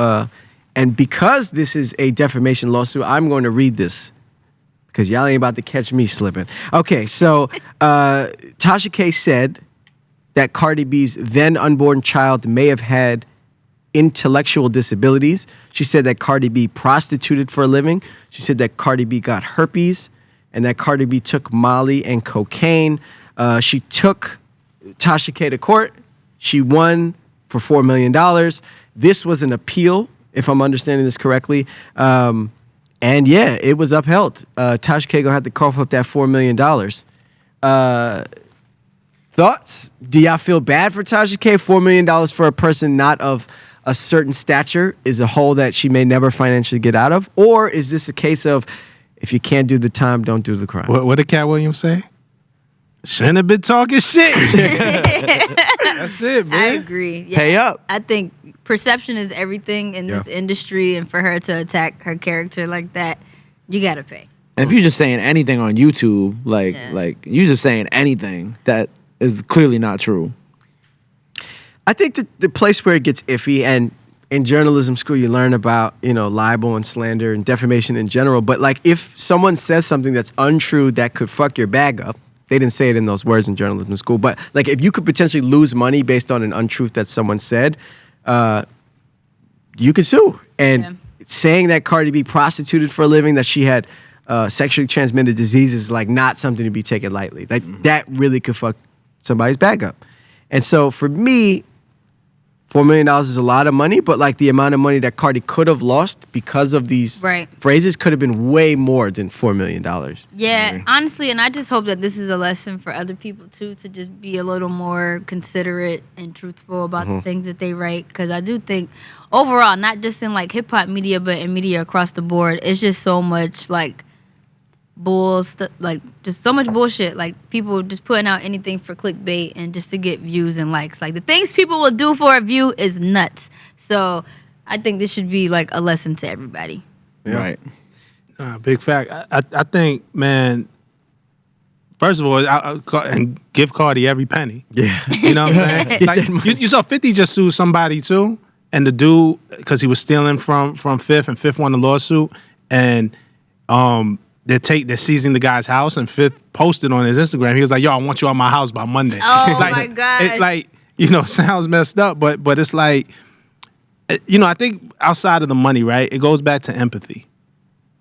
And because this is a defamation lawsuit, I'm going to read this, because y'all ain't about to catch me slipping. Okay, so Tasha K said that Cardi B's then unborn child may have had intellectual disabilities. She said that Cardi B prostituted for a living. She said that Cardi B got herpes, and that Cardi B took Molly and cocaine. She took Tasha K to court. She won for $4 million. This was an appeal, if I'm understanding this correctly. And yeah, it was upheld. Tasha K gonna have to cough up that $4 million. Thoughts? Do y'all feel bad for Tasha K? $4 million for a person not of a certain stature is a hole that she may never financially get out of? Or is this a case of, if you can't do the time, don't do the crime? What did Cat Williams say? Shouldn't have been talking shit. That's it, man. I agree. Yeah. Pay up. I think perception is everything in this industry, and for her to attack her character like that, you gotta pay. And if you're just saying anything on YouTube, like you just saying anything that is clearly not true. I think that the place where it gets iffy, and in journalism school you learn about, libel and slander and defamation in general, but like if someone says something that's untrue that could fuck your bag up, they didn't say it in those words in journalism school, but like if you could potentially lose money based on an untruth that someone said, you could sue. And saying that Cardi B prostituted for a living, that she had sexually transmitted diseases, is like not something to be taken lightly. Like that really could fuck somebody's bag up. And so for me, $4 million is a lot of money, but like the amount of money that Cardi could have lost because of these phrases could have been way more than $4 million. Yeah, honestly, and I just hope that this is a lesson for other people too, to just be a little more considerate and truthful about the things that they write. Because I do think overall, not just in like hip hop media, but in media across the board, it's just so much like just so much bullshit. Like people just putting out anything for clickbait and just to get views and likes. Like the things people will do for a view is nuts. So I think this should be like a lesson to everybody. Yeah. Right. Big fact. I think, man. First of all, and give Cardi every penny. Yeah. You know what I'm saying? Like you saw 50 just sue somebody too, and the dude, because he was stealing from Fifth, and Fifth won the lawsuit, and they're seizing the guy's house, and Fifth posted on his Instagram. He was like, "Yo, I want you at my house by Monday." Oh my god! It sounds messed up, but it's like, I think outside of the money, right? It goes back to empathy,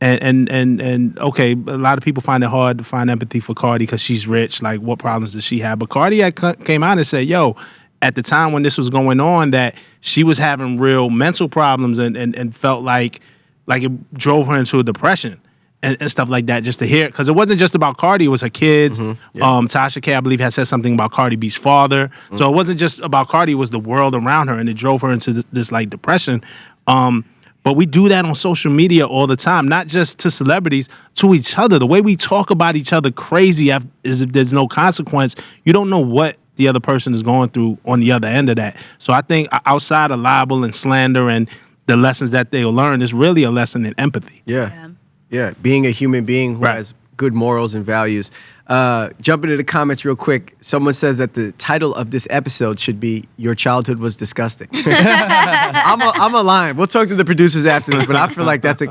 and okay, a lot of people find it hard to find empathy for Cardi because she's rich. Like, what problems does she have? But Cardi came out and said, "Yo." At the time when this was going on, that she was having real mental problems and felt like it drove her into a depression. And stuff like that, just to hear, because it wasn't just about Cardi, it was her kids. Tasha K, I believe, had said something about Cardi B's father. So it wasn't just about Cardi, it was the world around her, and it drove her into this like depression. But we do that on social media all the time, not just to celebrities, to each other. The way we talk about each other crazy is if there's no consequence, you don't know what the other person is going through on the other end of that. So I think outside of libel and slander and the lessons that they'll learn, is really a lesson in empathy. Yeah, being a human being who has good morals and values. Jump into the comments real quick. Someone says that the title of this episode should be "Your Childhood Was Disgusting." I'm a line. We'll talk to the producers after this, but I feel like that's a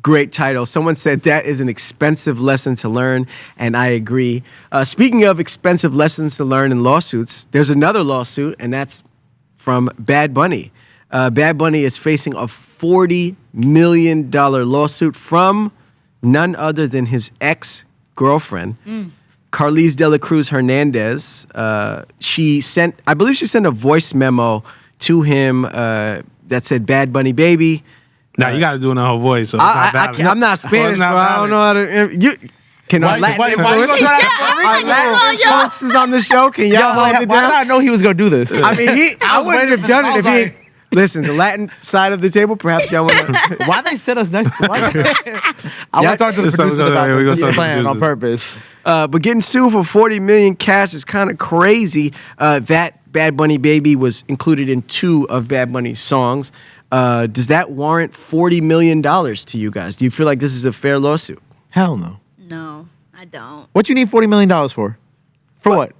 great title. Someone said that is an expensive lesson to learn, and I agree. Speaking of expensive lessons to learn in lawsuits, there's another lawsuit, and that's from Bad Bunny. Bad Bunny is facing a $40 million lawsuit from none other than his ex-girlfriend, Carlise De La Cruz Hernandez. I believe she sent a voice memo to him that said, "Bad Bunny baby." Now you got to do it in her voice. So I'm not Spanish, bro. I don't know how to. Can our Latin influences on the show? Can y'all hold it down? Why did I know he was gonna do this? I mean, I wouldn't have done it if he. Listen, the Latin side of the table, perhaps y'all want to... Why they sit us next to... I want to talk to the producers about this plan on purpose. But getting sued for $40 million cash is kind of crazy. That Bad Bunny baby was included in 2 of Bad Bunny's songs. Does that warrant $40 million to you guys? Do you feel like this is a fair lawsuit? Hell no. No, I don't. What you need $40 million for? For what?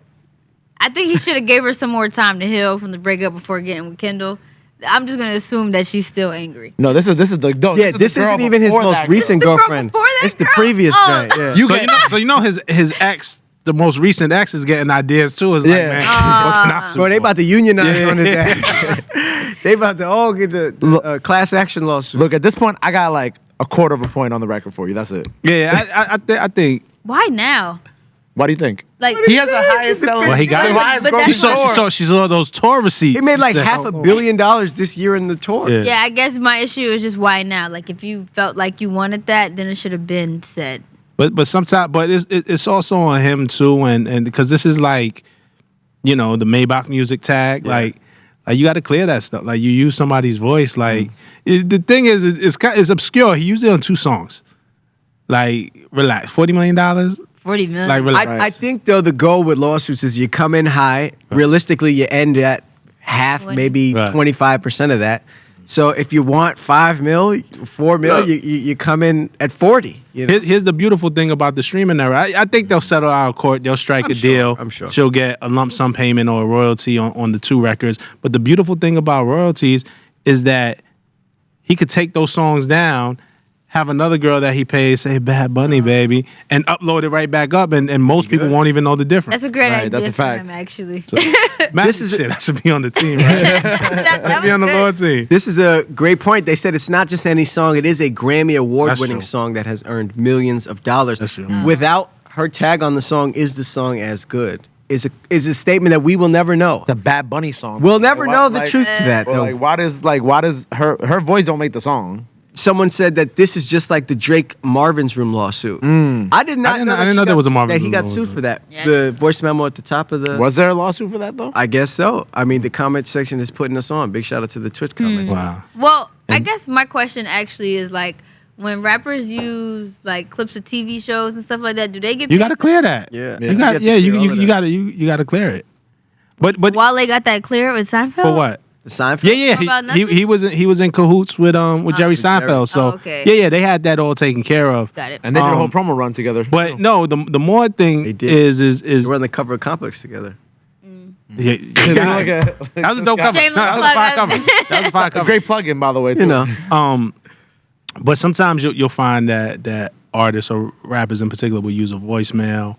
I think he should have gave her some more time to heal from the breakup before getting with Kendall. I'm just gonna assume that she's still angry. No, this is the this isn't even his most recent girlfriend. It's the previous guy. Yeah. So you know his ex, the most recent ex, is getting ideas too. Is like, man, what can I bro, they about to unionize on his ass. They about to all get the class action lawsuit. Look, at this point, I got like a quarter of a point on the record for you. That's it. Yeah, I think. Why now? Why do you think? Like he has the highest selling. Well, he got. She saw those tour receipts. He made like $500 million this year in the tour. Yeah, I guess my issue is just why now. Like if you felt like you wanted that, then it should have been said. But sometimes, it's also on him too, and because this is like, the Maybach music tag, like you got to clear that stuff. Like you use somebody's voice. Like the thing is, it's obscure. He used it on 2 songs. Like relax, $40 million. 40 million. Like, really, I think though the goal with lawsuits is you come in high. Realistically, you end at half, maybe 25% of that. So if you want $5 million, $4 million, you come in at 40. Here's the beautiful thing about the streaming era. I think they'll settle out of court. They'll strike a deal. I'm sure. She'll get a lump sum payment or a royalty on the 2 records. But the beautiful thing about royalties is that he could take those songs down, have another girl that he pays say Bad Bunny baby, and upload it right back up, and most people won't even know the difference. That's a great idea. That's a fact. For him, actually. So, this is shit. I should be on the team, right? that be on the Lord team. This is a great point. They said it's not just any song; it is a Grammy Award-winning song that has earned millions of dollars. That's true. Without her tag on the song, is the song as good? is a statement that we will never know. It's a Bad Bunny song. We'll never Like, know the like- truth to that. Or Though. like, why does her voice don't make the song? Someone said that this is just like the Drake Marvin's Room lawsuit. I did not know. I didn't know there was a Marvin's that he Room got lawsuit. sued for that. Yeah. The voice memo at the top of the. Was there a lawsuit for that though? I guess so. I mean, the comment section is putting us on. Big shout out to the Twitch comment. Wow. Well, I guess my question actually is like, when rappers use like clips of TV shows and stuff like that, do they get? You got to clear that. Yeah. You got you got to clear it. But Wale got that clear with Seinfeld. for what? The Seinfeld. Yeah, About he nothing? he was in cahoots with Jerry Seinfeld. So okay. yeah, they had that all taken care of. Got it. And they did a whole promo run together. But no, the more thing They did. is They were on the cover of Complex together. yeah, that was a dope cover. Shameless No, that was a fire plug. cover. That was a fire A cover. great plug-in, by the way. Too. You know. But sometimes you'll find that artists or rappers in particular will use a voicemail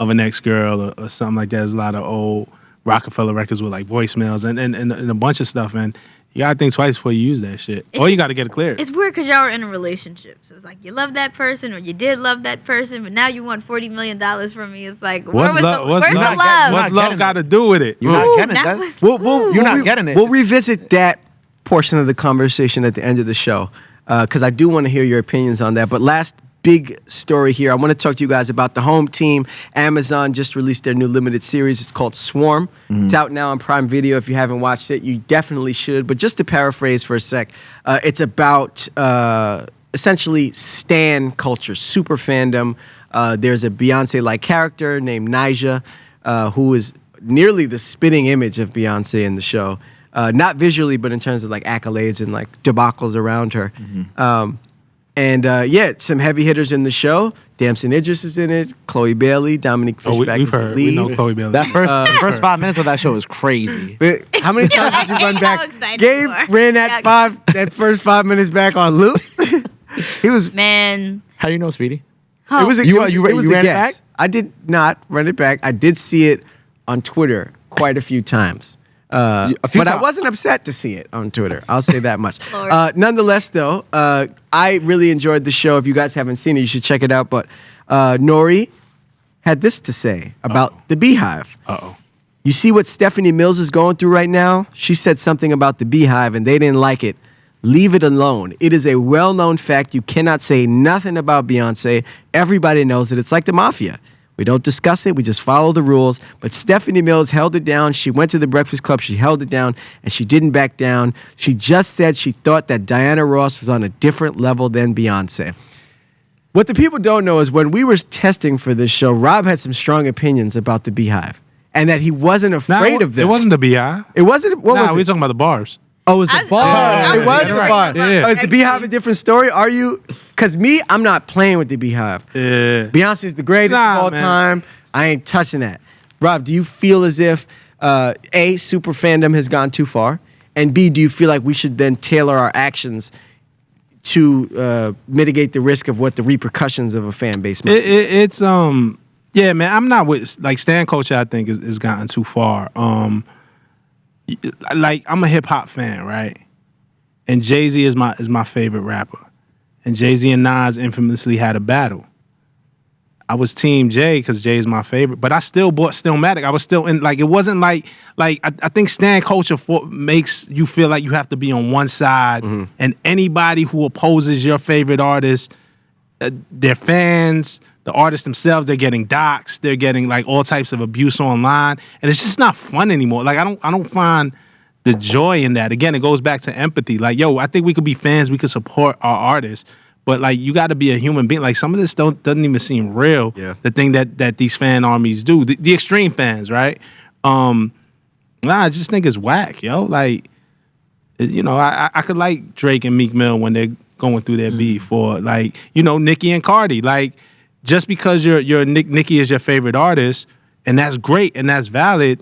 of an ex-girl or something like that. There's a lot of old Rockefeller records with like voicemails and a bunch of stuff, and you gotta think twice before you use that shit, or you gotta get it cleared. It's weird because y'all were in a relationship. So it's like you love that person or you did love that person, but now you want $40 million from me. It's like, where's the love? What's not love getting got to do with it? You're not getting it. That That's- was You're not getting it. We'll revisit that portion of the conversation at the end of the show because I do want to hear your opinions on that. But last big story here, I want to talk to you guys about the home team. Amazon just released their new limited series. It's called Swarm. It's out now on Prime Video. If you haven't watched it, you definitely should. But just to paraphrase for a sec, it's about essentially stan culture, super fandom. There's a Beyonce-like character named Nyla, who is nearly the spitting image of Beyonce in the show. Not visually, but in terms of like accolades and like debacles around her. Some heavy hitters in the show. Damson Idris is in it. Chloe Bailey, Dominique Fishback we've is the heard. lead. We know Chloe Bailey. That first 5 minutes of that show is crazy. But how many times did you run How back? excited Gabe you are. ran that first 5 minutes back on loop. He was. Man. How you know, Speedy? Oh. It was a, You- it was, you- it was you a ran it guess. back? I did not run it back. I did see it on Twitter quite a few times. A few But I times. wasn't upset to see it on Twitter. I'll say that much. Lord. Nonetheless, though, I really enjoyed the show. If you guys haven't seen it, you should check it out. But Nori had this to say about the Beehive. Uh-oh. You see what Stephanie Mills is going through right now? She said something about the Beehive and they didn't like it. Leave it alone. It is a well-known fact. You cannot say nothing about Beyonce. Everybody knows it. It's like the mafia. We don't discuss it. We just follow the rules. But Stephanie Mills held it down. She went to the Breakfast Club. She held it down, and she didn't back down. She just said she thought that Diana Ross was on a different level than Beyonce. What the people don't know is when we were testing for this show, Rob had some strong opinions about the Beehive, and that he wasn't afraid of them. It wasn't the BI. It wasn't. What was it? We're talking about the bars. Oh, it was the I- bar. I It was was thinking the about bar. the bar. Oh, is the Beehive a different story? Are you? Because me, I'm not playing with the Beehive. Yeah. Beyonce's the greatest Nah, of all man. time. I ain't touching that. Rob, do you feel as if A, super fandom has gone too far? And B, do you feel like we should then tailor our actions to mitigate the risk of what the repercussions of a fan base might be? It's yeah, man. I'm not with like stan culture. I think is gotten too far. Like I'm a hip hop fan, right? And Jay-Z is my favorite rapper, and Jay-Z and Nas infamously had a battle. I was Team Jay because Jay is my favorite, but I still bought Stillmatic. I was still in, like, it wasn't like I think stan culture makes you feel like you have to be on one side, and anybody who opposes your favorite artist, their fans, the artists themselves, they're getting doxxed, they're getting like all types of abuse online, and it's just not fun anymore. Like I don't find the joy in that. Again, it goes back to empathy. Like, yo, I think we could be fans, we could support our artists. But like, you got to be a human being. Like, some of this doesn't even seem real. Yeah. The thing that these fan armies do, the extreme fans, right? Nah, I just think it's whack, yo. Like, you know, I could like Drake and Meek Mill when they're going through their beef, or like, you know, Nicki and Cardi. Like, just because your Nicki is your favorite artist, and that's great and that's valid.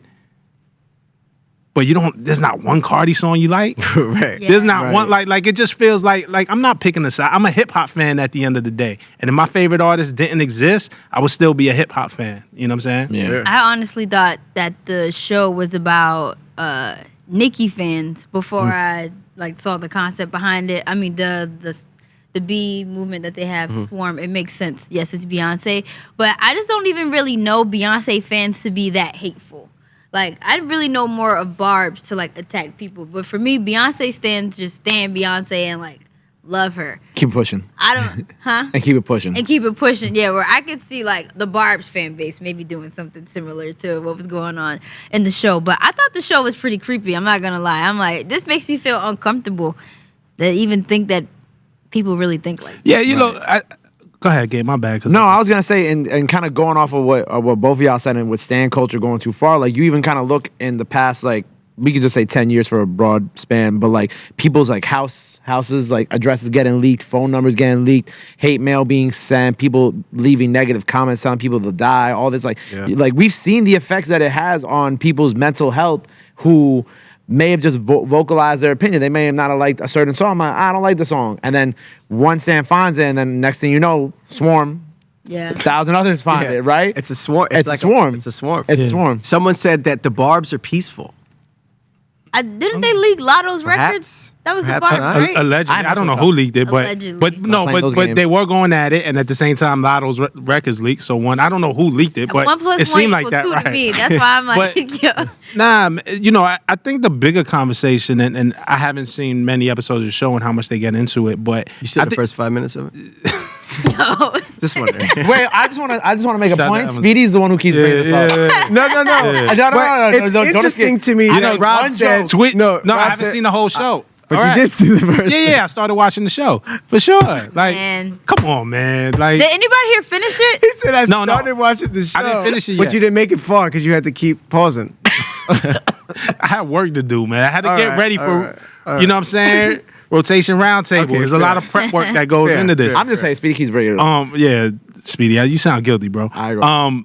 But there's not one Cardi song you like. Right. Yeah. There's not Right. one, like it just feels like I'm not picking a side. I'm a hip hop fan at the end of the day. And if my favorite artist didn't exist, I would still be a hip hop fan. You know what I'm saying? Yeah. I honestly thought that the show was about Nicki fans before I like saw the concept behind it. I mean the the B movement that they have, Swarm, it makes sense. Yes, it's Beyonce, but I just don't even really know Beyonce fans to be that hateful. Like, I really know more of Barb's to, like, attack people. But for me, Beyonce stands just stand Beyonce and, like, love her. Keep pushing. I don't, And keep it pushing. And keep it pushing, yeah, where I could see, like, the Barb's fan base maybe doing something similar to what was going on in the show. But I thought the show was pretty creepy, I'm not going to lie. I'm like, this makes me feel uncomfortable to even think that people really think like Yeah, you know, go ahead, Gabe. My bad. No, I was gonna say, and kind of going off of what both of y'all said, and with stan culture going too far, like you even kind of look in the past, like we could just say 10 years for a broad span, but like people's like houses, like addresses getting leaked, phone numbers getting leaked, hate mail being sent, people leaving negative comments, telling people to die, all this, like we've seen the effects that it has on people's mental health who may have just vocalized their opinion. They may have not have liked a certain song. Like, I don't like the song. And then one stan finds it, and then next thing you know, Swarm, 1,000 others find it, right? It's a swarm. It's like a swarm. It's a swarm. It's a swarm. Someone said that the Barbs are peaceful. didn't they leak Lotto's records? That was the Barb, right? Allegedly, I don't know who leaked it, but they were going at it, and at the same time, Lotto's records leaked. So I don't know who leaked it, but it seemed like that, right? To me. That's why I'm like, yo. Nah, you know, I think the bigger conversation, and I haven't seen many episodes of the show and how much they get into it, but you still the first 5 minutes of it. No. Just wondering. Wait, I just want to make a point. Speedy's the one who keeps bringing this up. No. It's interesting to me that Rob said. No, I haven't seen the whole show. But you did see the first. Yeah, I started watching the show for sure. Like, come on, man. Like, did anybody here finish it? He said I started watching the show. I didn't finish it but yet. you didn't make it far because you had to keep pausing. I had work to do, man. I had to get ready for, you know what I'm saying? Rotation Roundtable. Okay, There's a lot of prep work that goes into this. I'm just saying, Speedy keeps bringing it up. Yeah, Speedy, you sound guilty, bro. I agree.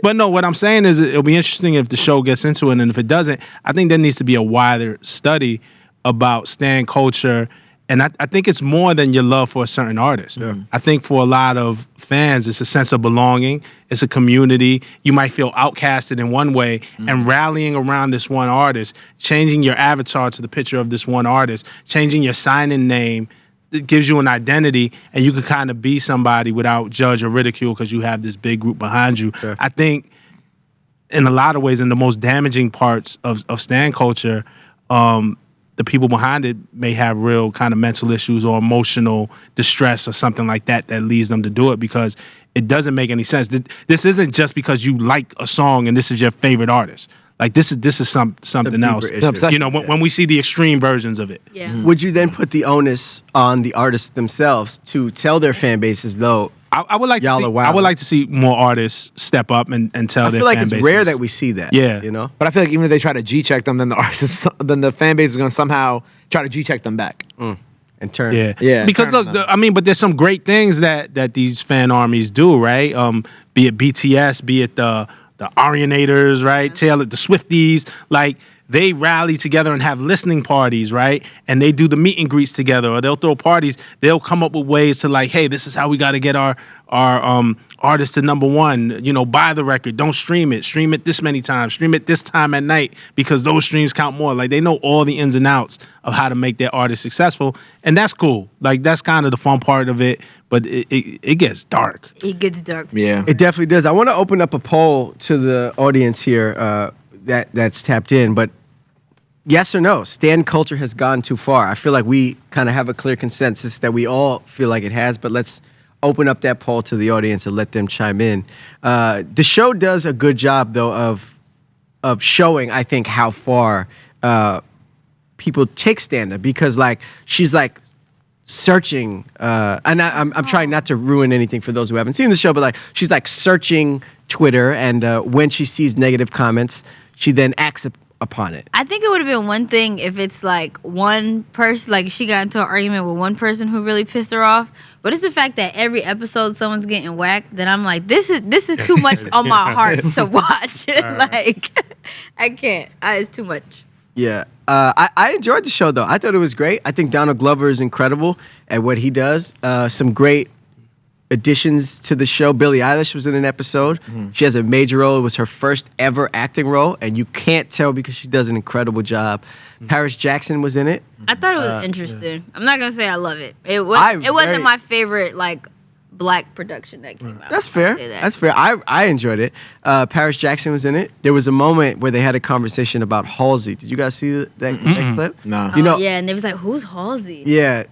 But no, what I'm saying is it'll be interesting if the show gets into it, and if it doesn't, I think there needs to be a wider study about stan culture. And I think it's more than your love for a certain artist. Yeah. I think for a lot of fans, it's a sense of belonging. It's a community. You might feel outcasted in one way, and rallying around this one artist, changing your avatar to the picture of this one artist, changing your sign-in name, it gives you an identity, and you can kind of be somebody without judge or ridicule because you have this big group behind you. Yeah. I think in a lot of ways, in the most damaging parts of stan culture, the people behind it may have real kind of mental issues or emotional distress or something like that leads them to do it, because it doesn't make any sense. This isn't just because you like a song and this is your favorite artist. Like, this is something else. You know, when we see the extreme versions of it. Yeah. Would you then put the onus on the artists themselves to tell their fan bases, though? I would like to see more artists step up and tell their fan bases. I feel like it's rare that we see that. Yeah. You know? But I feel like even if they try to G-check them, then the fan base is going to somehow try to G-check them back. And turn. Yeah. Because look, but there's some great things that these fan armies do, right? Be it BTS, be it the Arianators, right? Taylor, the Swifties, like, they rally together and have listening parties, right? And they do the meet and greets together, or they'll throw parties. They'll come up with ways to, like, hey, this is how we got to get our artist to number one. You know, buy the record, don't stream it. Stream it this many times. Stream it this time at night, because those streams count more. Like, they know all the ins and outs of how to make their artist successful, and that's cool. Like, that's kind of the fun part of it. But it gets dark. It gets dark. Yeah, it definitely does. I want to open up a poll to the audience here that's tapped in, but yes or no, stan culture has gone too far. I feel like we kind of have a clear consensus that we all feel like it has, but let's open up that poll to the audience and let them chime in. The show does a good job, though, of showing, I think, how far people take stand-up, because, like, she's, like, searching, and I'm trying not to ruin anything for those who haven't seen the show, but, like, she's, like, searching Twitter, and when she sees negative comments, she then acts upon it. I think it would have been one thing if it's like one person, like she got into an argument with one person who really pissed her off. But it's the fact that every episode someone's getting whacked that I'm like, this is too much on my heart to watch. Like, I can't. It's too much. Yeah. I enjoyed the show, though. I thought it was great. I think Donald Glover is incredible at what he does. Some great additions to the show. Billie Eilish was in an episode. She has a major role. It was her first ever acting role, and you can't tell because she does an incredible job. Paris Jackson was in it. I thought it was interesting. I'm not gonna say I love it. It wasn't my favorite like black production that came out. That's fair. That's fair. I enjoyed it. Paris Jackson was in it. There was a moment where they had a conversation about Halsey. Did you guys see that clip? No. You know, yeah, and they was like, "Who's Halsey?" Yeah.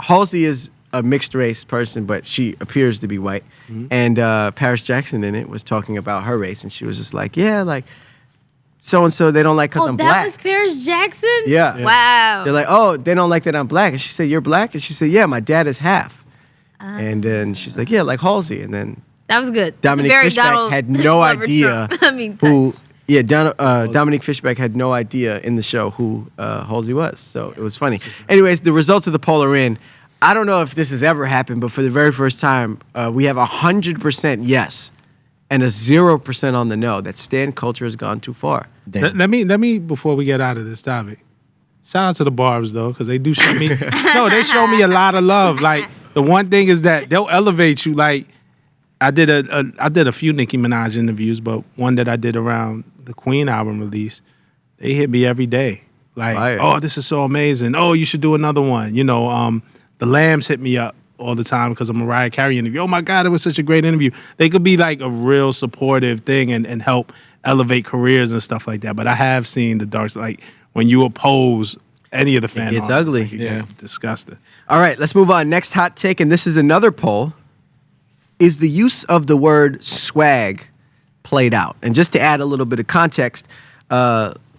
Halsey is a mixed race person, but she appears to be white. And Paris Jackson in it was talking about her race, and she was just like, yeah, like so-and-so, they don't like because I'm black. That was Paris Jackson? Yeah. Wow. They're like, oh, they don't like that I'm black. And she said, you're black? And she said, yeah, my dad is half. And then she's like, yeah, like Halsey. And then that was good. Dominique Fishback had no idea who... Yeah, Dominique Fishback had no idea in the show who Halsey was. So it was funny. Anyways, the results of the poll are in. I don't know if this has ever happened, but for the very first time, we have 100% yes and a 0% on the no. That stan culture has gone too far. Let me before we get out of this topic. Shout out to the Barbs though, because they do show me. They show me a lot of love. Like the one thing is that they'll elevate you. Like I did a few Nicki Minaj interviews, but one that I did around the Queen album release, they hit me every day. Like, Fire. Oh, this is so amazing. Oh, you should do another one. You know, the Lambs hit me up all the time because of Mariah Carey interview. Oh my God, it was such a great interview. They could be like a real supportive thing and help elevate careers and stuff like that. But I have seen the dark side, like when you oppose any of the fan gets art, ugly. like, it gets disgusting. All right, let's move on. Next hot take, and this is another poll. Is the use of the word swag played out? And just to add a little bit of context,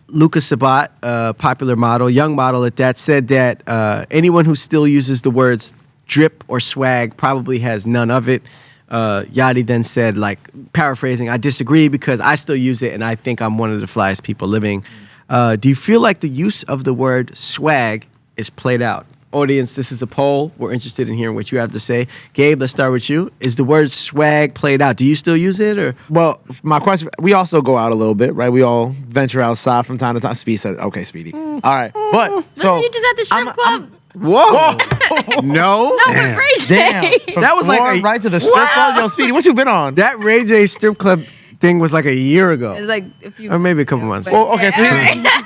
Luca Sabat, popular model, young model at that, said that anyone who still uses the words drip or swag probably has none of it. Yachty then said, like, paraphrasing, I disagree because I still use it and I think I'm one of the flyest people living. Do you feel like the use of the word swag is played out? Audience, this is a poll. We're interested in hearing what you have to say. Gabe, let's start with you. Is the word swag played out? Do you still use it? Or Well, my question, we also go out a little bit, right? We all venture outside from time to time. Speedy said, okay, Speedy. All right. But, so. you just at the strip club. Whoa. No. No, with Ray J. Damn. That was like right to the strip club. Yo, Speedy, what you been on? That Ray J strip club thing was like a year ago. It's like if you Or maybe a couple months. Well, okay, so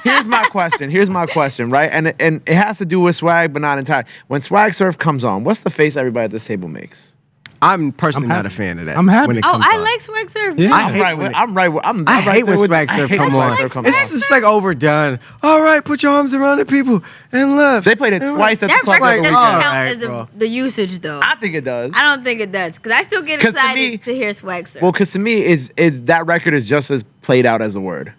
here's my question. Here's my question, right? And it has to do with swag, but not entirely. When Swag Surf comes on, what's the face everybody at this table makes? I'm personally I'm not a happy. fan of that. I'm happy. When it Oh, comes I on. like Swag Surf. Yeah. too. I hate when I hate when Swag Surf come on. It's just like overdone. All right, put your arms around the people and left. They played it twice at the That club. record the doesn't other weekend. count Alright, as bro. the usage though. I think it does. I don't think it does because I still get 'Cause to excited me- to hear Swag Surf. Well, because to me, is that record is just as played out as a word.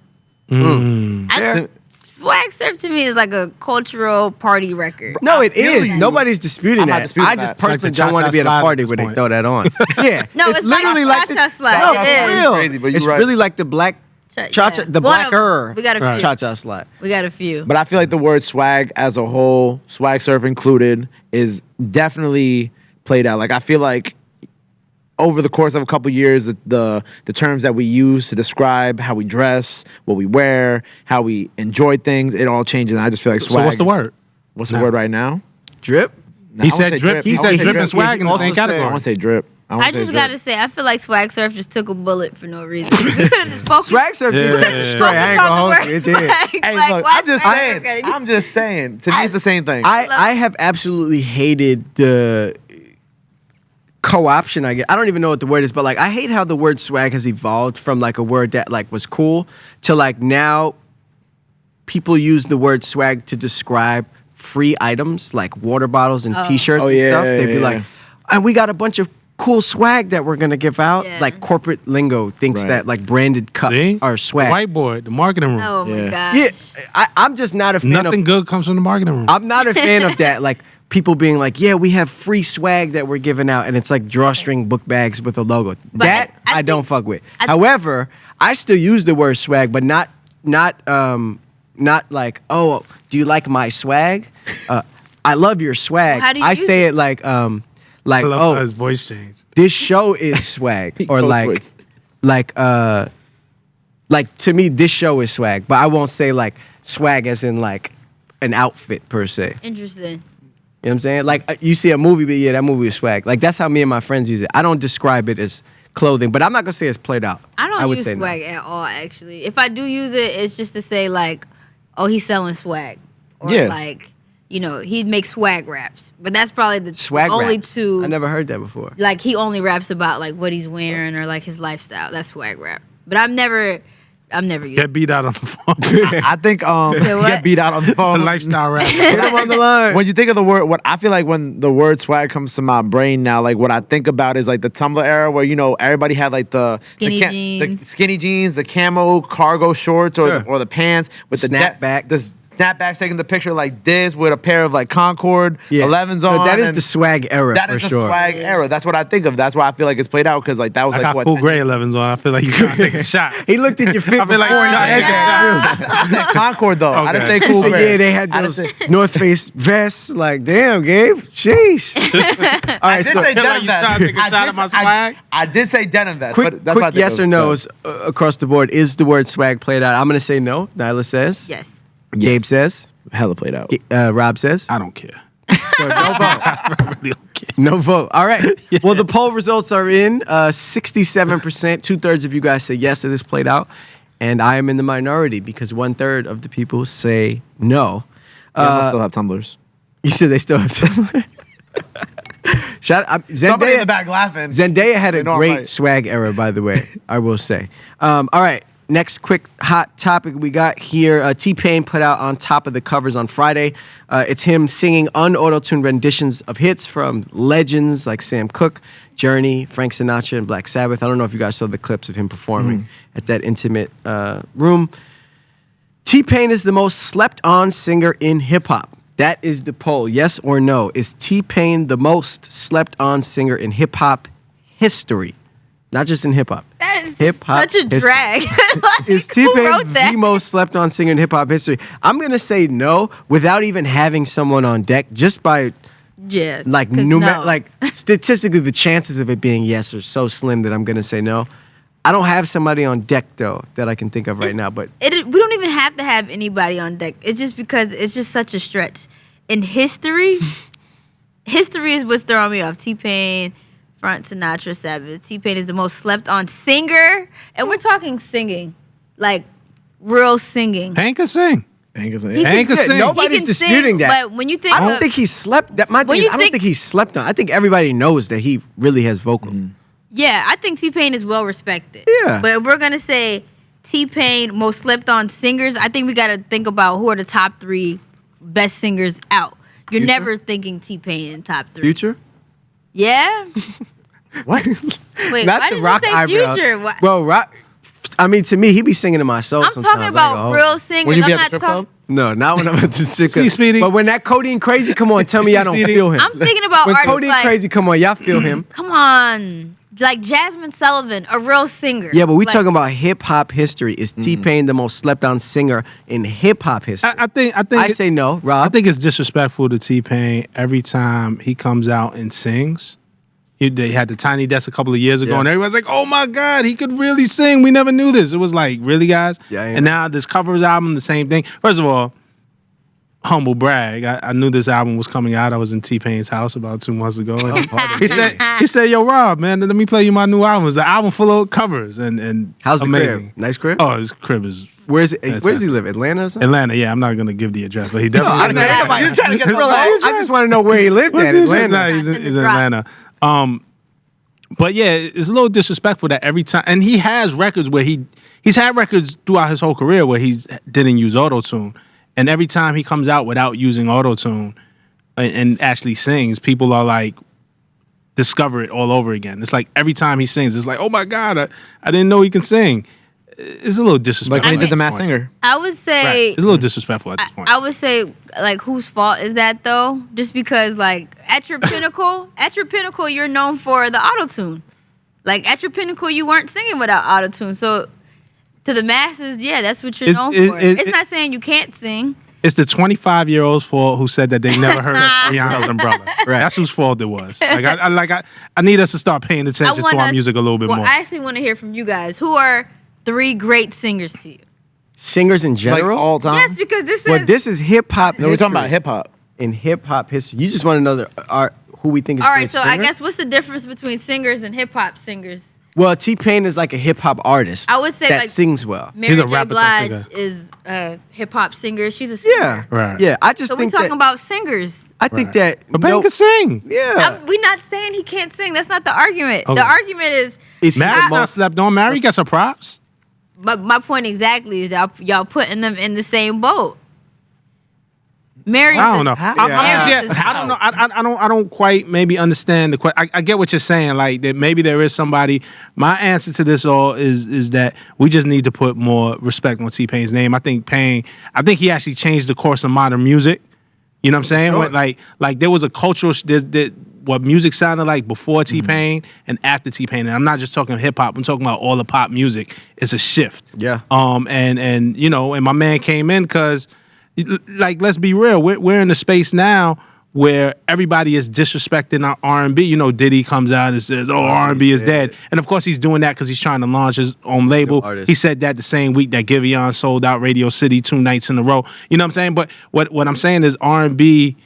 Swag Surf to me is like a cultural party record. No, it feel is. you. Nobody's disputing I'm not that. disputing I just that. It's like personally the don't want to be at a Cha-Cha party Slide where at they this throw that on. Yeah. No, it's like Cha-Cha Slide. No, It for is. real. Crazy, but you're It's right. really like the black cha-cha, the One of them. blacker We got a few. cha-cha slide. We got a few. But I feel like the word swag as a whole, Swag Surf included, is definitely played out. Like I feel like over the course of a couple years, the terms that we use to describe how we dress, what we wear, how we enjoy things, it all changes. And I just feel like swag. So what's the word? What's the word right now? Drip? No, He I won't said say drip. He I won't said say drip and swag in the also same said- I category. want to say drip. I just gotta say, I feel like Swag Surf just took a bullet for no reason. We could have just focused. Swag Surf did Yeah. that destroy. I ain't gonna hold you. It did. Hey, look, I'm just saying. To me, it's the same thing. I have absolutely hated the co-option, I guess. I don't even know what the word is, but like I hate how the word swag has evolved from like a word that like was cool to like now people use the word swag to describe free items like water bottles and t-shirts and yeah, stuff. yeah, They'd be yeah. like, and we got a bunch of cool swag that we're gonna give out. Yeah. Like corporate lingo thinks Right. that like branded cups See? are swag. The whiteboard, the marketing room. Oh my Yeah. god. Yeah, I'm just not a fan Nothing of good comes from the marketing room. I'm not a fan of that. Like people being like, yeah, we have free swag that we're giving out, and it's like drawstring book bags with a logo. But that I I don't think- fuck with. However, I still use the word swag, but not like, oh, do you like my swag? I love your swag. How do you I use say it? it like I love how oh, his voice changed. this show is swag, or Code like switch. like to me this show is swag, but I won't say like swag as in like an outfit per se. Interesting. You know what I'm saying? Like you see a movie, but yeah, that movie is swag. Like that's how me and my friends use it. I don't describe it as clothing, but I'm not gonna say it's played out. I would use say swag at all, actually. If I do use it, it's just to say like, oh, he's selling swag, or like, you know, he makes swag raps. But that's probably the Swag only raps. two. I never heard that before. Like he only raps about like what he's wearing or like his lifestyle. That's swag rap. But I'm never used. Get beat out on the phone. I think what? get beat out on the It's a phone. lifestyle rap. Get him on the line. When you think of the word, what I feel like when the word swag comes to my brain now, like what I think about is like the Tumblr era where, you know, everybody had like the skinny jeans, the camo cargo shorts or the pants with the snapback. The snapbacks taking the picture like this with a pair of like Concord 11s on. No, that is the swag era That for is the sure. swag era. That's what I think of. That's why I feel like it's played out because like that was I like got what cool gray 11s on. I feel like you trying to take a shot. He looked at your fit I feel like before and you're said not that. I said Concord though. I didn't say He cool said, gray. yeah, they had I didn't those say- North Face vests. Like, damn, Gabe. Sheesh. All I right, did so say feel like denim you vest. trying to take a shot at my swag? I did say denim vest. quick but that's what I think yes of. or no's across the board. Is the word swag played out? I'm going to say no. Nyla says. Yes. Gabe says. Hella played out. Rob says. I don't care. So no vote. I really don't care. No vote. All right. Well, the poll results are in. 67%, 2/3 of you guys say yes, it is played out. And I am in the minority because 1/3 of the people say no. I still have tumblers. You said they still have some. Somebody in the back laughing. Zendaya had a They know I'm great right. swag era, by the way, I will say. All right. Next quick hot topic we got here. T-Pain put out On Top of the Covers on Friday. It's him singing un-auto-tuned renditions of hits from legends like Sam Cooke, Journey, Frank Sinatra, and Black Sabbath. I don't know if you guys saw the clips of him performing at that intimate room. T-Pain is the most slept-on singer in hip-hop. That is the poll. Yes or no? Is T-Pain the most slept-on singer in hip-hop history? Not just in hip-hop. That is Hip-hop such a history. drag. Like, Is who T-Pain wrote that? the most slept-on singer in hip-hop history? I'm going to say no without even having someone on deck, just by Yeah. like 'cause no. like statistically the chances of it being yes are so slim that I'm going to say no. I don't have somebody on deck though that I can think of right now, but We don't even have to have anybody on deck. It's just because it's just such a stretch. In history, history is what's throwing me off. T-Pain, Frank Sinatra, Sabbath. T-Pain is the most slept on singer. And we're talking singing. Like, real singing. Pain can sing. He Pain can Yeah, sing. nobody's can disputing sing, that. But when you think I don't of- think he slept. That my When thing. you I don't think- think he slept on. I think everybody knows that he really has vocals. Yeah, I think T-Pain is well respected. Yeah. But if we're going to say T-Pain, most slept on singers, I think we got to think about who are the top 3 best singers out. You're Future? never thinking T-Pain in top 3. Future? Yeah? What? Wait, Not why the did rock you say eyebrows. Future? Why- Bro, rock. I mean, to me, he be singing to my soul I'm sometimes. talking about real singers. When you be I'm at the not strip club? talking. No, not when I'm at the sick. See, Speedy? But when that Codeine Crazy come on, tell me I don't Speedy? feel him. I'm thinking about When artists Codeine like, Crazy come on, y'all feel him. come on, like Jasmine Sullivan, a real singer. Yeah, but we Like, talking about hip hop history. Is T-Pain the most slept on singer in hip hop history? I think I say no, Rob. I think it's disrespectful to T-Pain every time he comes out and sings. They had the Tiny Desk a couple of years ago, Yeah. and everyone's like, "Oh my God, he could really sing! We never knew this." It was like, really, guys? Yeah, I And now this covers album, the same thing. First of all, humble brag. I knew this album was coming out. I was in T-Pain's house about 2 months ago, and he said, "Yo, Rob, man, let me play you my new album. It's an album full of covers and How's the amazing. crib? Nice crib. Oh, his crib is Where's it? Fantastic. Where does he live? Atlanta or something? Atlanta. Yeah, I'm not gonna give the address, but he No, definitely. I'm not- lives in nobody- You're trying to get Bro, the I just want to know where he lived at. Atlanta. Nah, he's in Atlanta. But yeah, it's a little disrespectful that every time, and he has records where he's had records throughout his whole career where he didn't use auto-tune, and every time he comes out without using auto-tune and actually sings, people are like discover it all over again. It's like every time he sings, it's like, oh my God, I didn't know he can sing. It's a little disrespectful. Like when he at did The this Masked point. Singer. I would say Right. It's a little disrespectful at this point. I would say, like, whose fault is that though? Just because, like, at your pinnacle, you're known for the auto-tune. Like, at your pinnacle, you weren't singing without auto-tune. So, to the masses, yeah, that's what you're known for. It's not saying you can't sing. It's the 25-year-old's fault who said that they never heard of Rihanna's Umbrella. Right. That's whose fault it was. Like I need us to start paying attention to our music a little bit more. I actually want to hear from you guys. Who are 3 great singers to you? Singers in Like general? all time. Yes, because this Well, is this is hip hop. No, we're talking about hip hop. in hip hop history. You just want to know who we think is All a right, great so singer? I guess what's the difference between singers and hip hop singers? Well, T-Pain is like a hip hop artist. I would say that like sings well. Mary He's a J. rapper Blige singer. is a hip hop singer. She's a singer. Yeah, Right. Yeah, I just So we're think talking that. about singers. I think that. But Pain can sing. Yeah. We're not saying he can't sing. That's not the argument. Okay. The argument is Is he Mary's the not most slept on. Mary gets her props. my point exactly is y'all putting them in the same boat. Mary, I don't know. How? I'm Yeah. just, I don't know. I don't quite maybe understand the question. I get what you're saying. Like that maybe there is somebody. My answer to this all is that we just need to put more respect on T-Pain's name. I think he actually changed the course of modern music. You know what I'm saying? Sure. When, like there was a cultural what music sounded like before T-Pain and after T-Pain. And I'm not just talking hip hop. I'm talking about all the pop music. It's a shift. Yeah. And you know, and my man came in because, like, let's be real. We're in a space now where everybody is disrespecting our R&B. You know, Diddy comes out and says, "Oh, R&B is dead," and of course he's doing that because he's trying to launch his own label. artist. He said that the same week that Giveon sold out Radio City 2 nights in a row. You know what I'm saying? But what I'm saying is R&B.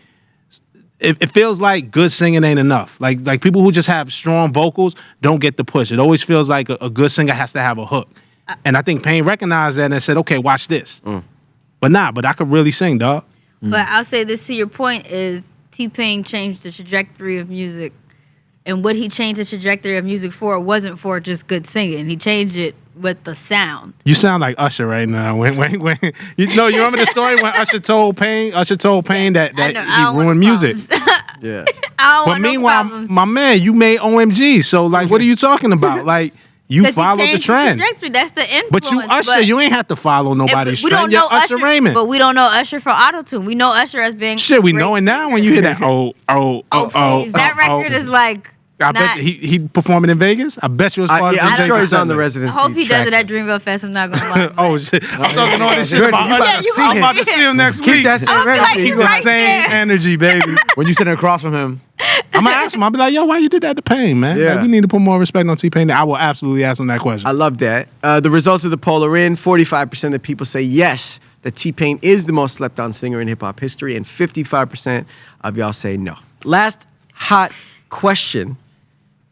It feels like good singing ain't enough. Like people who just have strong vocals don't get the push. It always feels like a good singer has to have a hook. And I think Pain recognized that and said, "Okay, watch this." But I could really sing, dog. but I'll say this to your point is T-Pain changed the trajectory of music, and what he changed the trajectory of music for wasn't for just good singing. He changed it with the sound. You sound like Usher right now. When you remember the story when Usher told Pain that I know, I he don't want ruined no music. problems. Yeah. I don't But want no meanwhile, problems. my man, you made OMG. So like, what are you talking about? Like, you 'Cause he followed the changed trend. trajectory. That's the influence. But you Usher, you ain't have to follow nobody's we trend. don't know You're Usher Raymond. but we don't know Usher for autotune. We know Usher as being Shit, we great know it now singer. when you hear that. Oh, please. That record is like. I not, bet he performing in Vegas. I bet you it's part Yeah, of the I'm sure Vegas he's on the set. I residency. hope he does track it at list. Dreamville Fest. I'm not gonna lie. Oh shit! I'm talking all this shit Good, about you Usher. about to see I'm about him. to see him next Keep week. that same I feel like energy. he's You The gonna- right same there. energy, baby. When you sitting across from him, I'm gonna ask him. I'll be like, "Yo, why you did that to Pain, man? Yeah. Like, you need to put more respect on T-Pain." I will absolutely ask him that question. I love that. The results of the poll are in. 45% of people say yes, that T-Pain is the most slept on singer in hip hop history, and 55% of y'all say no. Last hot question.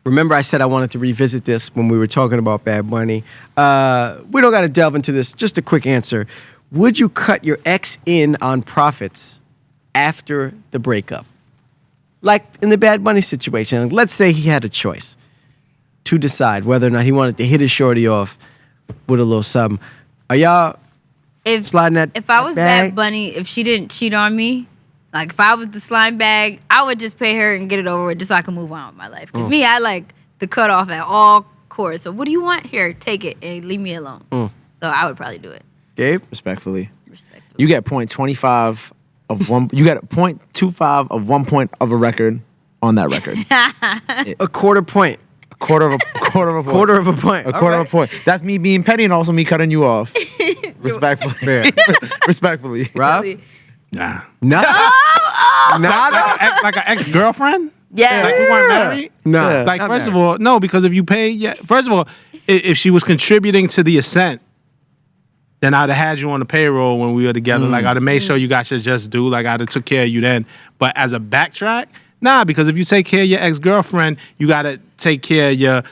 Remember, I said I wanted to revisit this when we were talking about Bad Bunny. We don't got to delve into this. Just a quick answer. Would you cut your ex in on profits after the breakup? Like in the Bad Bunny situation, let's say he had a choice to decide whether or not he wanted to hit his shorty off with a little something. Are y'all sliding that If I was bag? Bad Bunny, if she didn't cheat on me, like if I was the slime bag, I would just pay her and get it over with just so I can move on with my life. 'Cause me, I like to cut off at all courts. So what do you want? Here, take it and leave me alone. So I would probably do it. Gabe? respectfully, Respectfully. you get 0.25 of one. You get 0.25 of 1 point of a record on that record. A quarter point. A quarter of a point. Quarter of a point. A quarter of a point. That's me being petty and also me cutting you off. Respectfully. Fair. Respectfully. Rob? Nah. No. Like an ex-girlfriend? Yeah. Like we weren't married? No. Yeah. Like, not first of married. all, no, because if you pay, first of all, if she was contributing to the ascent, then I'd have had you on the payroll when we were together. Like, I'd have made sure you got your just due. Like, I'd have took care of you then. But as a backtrack, nah, because if you take care of your ex-girlfriend, you got to take care of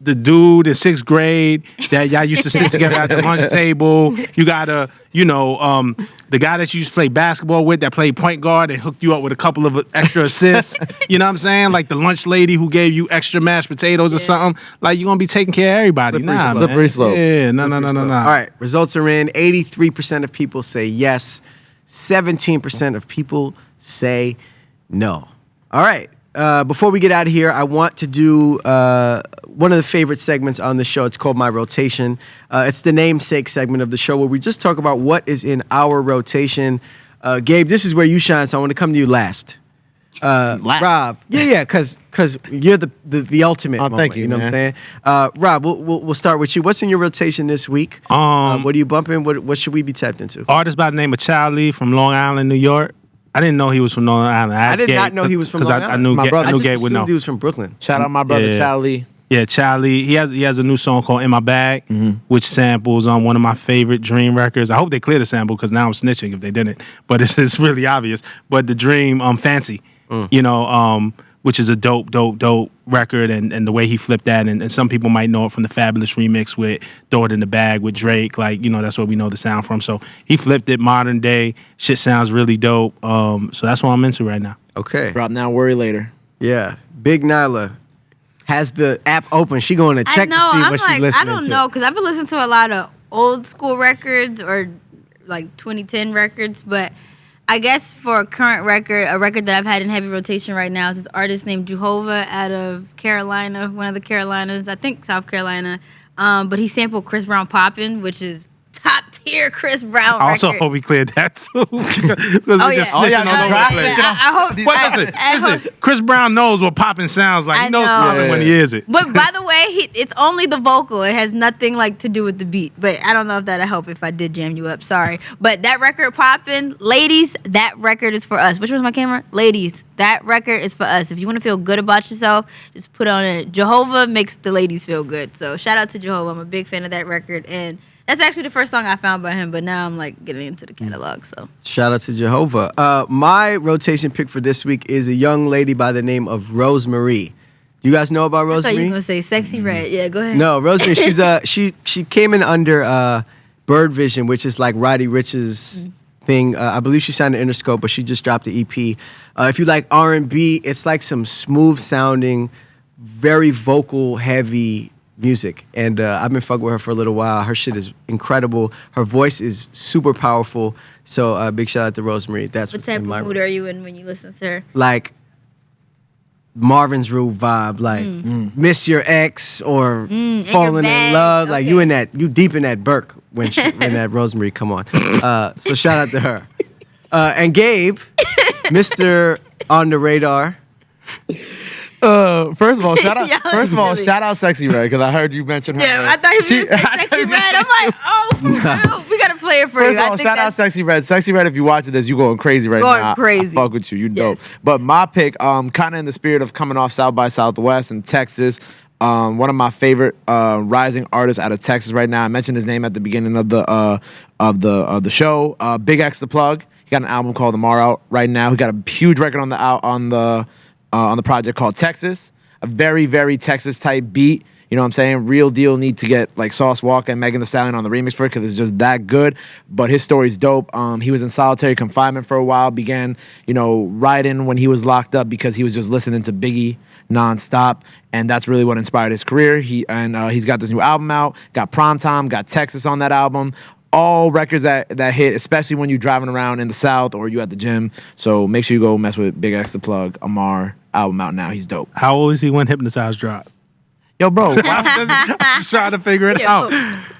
the dude in 6th grade that y'all used to sit together at the lunch table. You got to, the guy that you used to play basketball with that played point guard and hooked you up with a couple of extra assists. You know what I'm saying? Like the lunch lady who gave you extra mashed potatoes or something. Like, you're going to be taking care of everybody. Slippery Nah, slope. man. Slippery slope. Yeah, no. All right, results are in. 83% of people say yes. 17% of people say no. All right. Before we get out of here, I want to do one of the favorite segments on the show. It's called My Rotation. It's the namesake segment of the show where we just talk about what is in our rotation. Gabe, this is where you shine, so I want to come to you last. Rob, yeah, because you're the ultimate. Oh, moment, thank you, You know man. what I'm saying? Rob, we'll start with you. What's in your rotation this week? What are you bumping? What should we be tapped into? Artist by the name of Charlie from Long Island, New York. I didn't know he was from Long Island. I did not know he was from Long I Island. knew My Gabe, brother. I I knew just Gabe would assumed know. he was from Brooklyn. Shout out my brother Yeah. Charlie. Yeah, Charlie. He has a new song called "In My Bag," which samples on one of my favorite Dream records. I hope they clear the sample because now I'm snitching if they didn't. But it's really obvious. But the Dream, "Fancy," which is a dope record, and the way he flipped that, and some people might know it from the Fabulous remix with "Throw It in the Bag" with Drake. Like, that's where we know the sound from. So he flipped it modern day. Shit sounds really dope. So that's what I'm into right now. Okay. Drop now, worry later. Yeah. Big Nyla has the app open. She going to check to see what she listening to. I don't know, because I've been listening to a lot of old school records or like 2010 records, but I guess for a current record, a record that I've had in heavy rotation right now is this artist named Jehovah out of Carolina, one of the Carolinas, I think South Carolina. But he sampled Chris Brown Poppin', which is top tier Chris Brown I also record. hope we cleared that too. Oh, yeah. I hope listen, Chris Brown knows what popping sounds like. He knows popping when he hears it. But by the way, it's only the vocal. It has nothing to do with the beat. But I don't know if that'll help if I did jam you up. Sorry. But that record popping, ladies, that record is for us. Which was my camera? Ladies, that record is for us. If you want to feel good about yourself, just put on it. Jehovah makes the ladies feel good. So shout out to Jehovah. I'm a big fan of that record. And that's actually the first song I found by him, but now I'm getting into the catalog. So shout out to Jehovah. My rotation pick for this week is a young lady by the name of Rosemary. You guys know about Rosemary? I thought you were gonna say Sexy Red. Yeah, go ahead. No, Rosemary. She's she came in under Bird Vision, which is like Roddy Ricch's thing. I believe she signed to Interscope, but she just dropped the EP. If you like R&B, it's like some smooth sounding, very vocal heavy music, and I've been fucking with her for a little while. Her shit is incredible. Her voice is super powerful. So big shout out to Rosemary. That's what type of mood are you in when you listen to her? Like Marvin's Room vibe, like Miss Your Ex or Falling in Love. Like you deep in that Burke when that Rosemary come on. So shout out to her. And Gabe, Mr. On the Radar. First of all, shout out Sexy Red, because I heard you mention her. Yeah, I thought you said Sexy Red. I'm like, oh, for real? We gotta play it for you. First of all, shout out Sexy Red. Sexy Red, if you watching this, you going crazy right now. Going crazy. I fuck with you. You dope. But my pick, kind of in the spirit of coming off South by Southwest in Texas. One of my favorite rising artists out of Texas right now. I mentioned his name at the beginning of the show. Big X the Plug. He got an album called Tomorrow right now. He got a huge record on the project called Texas. A very, very Texas type beat. You know what I'm saying? Real deal need to get like Sauce Walka and Megan Thee Stallion on the remix for it, because it's just that good. But his story's dope. He was in solitary confinement for a while, began, writing when he was locked up because he was just listening to Biggie nonstop, and that's really what inspired his career. He's got this new album out, got Primetime, got Texas on that album. All records that hit, especially when you're driving around in the South or you at the gym. So make sure you go mess with Big X the Plug. Amar, album out now. He's dope. How old is he when Hypnotize dropped? Yo, bro. I'm just trying to figure it out.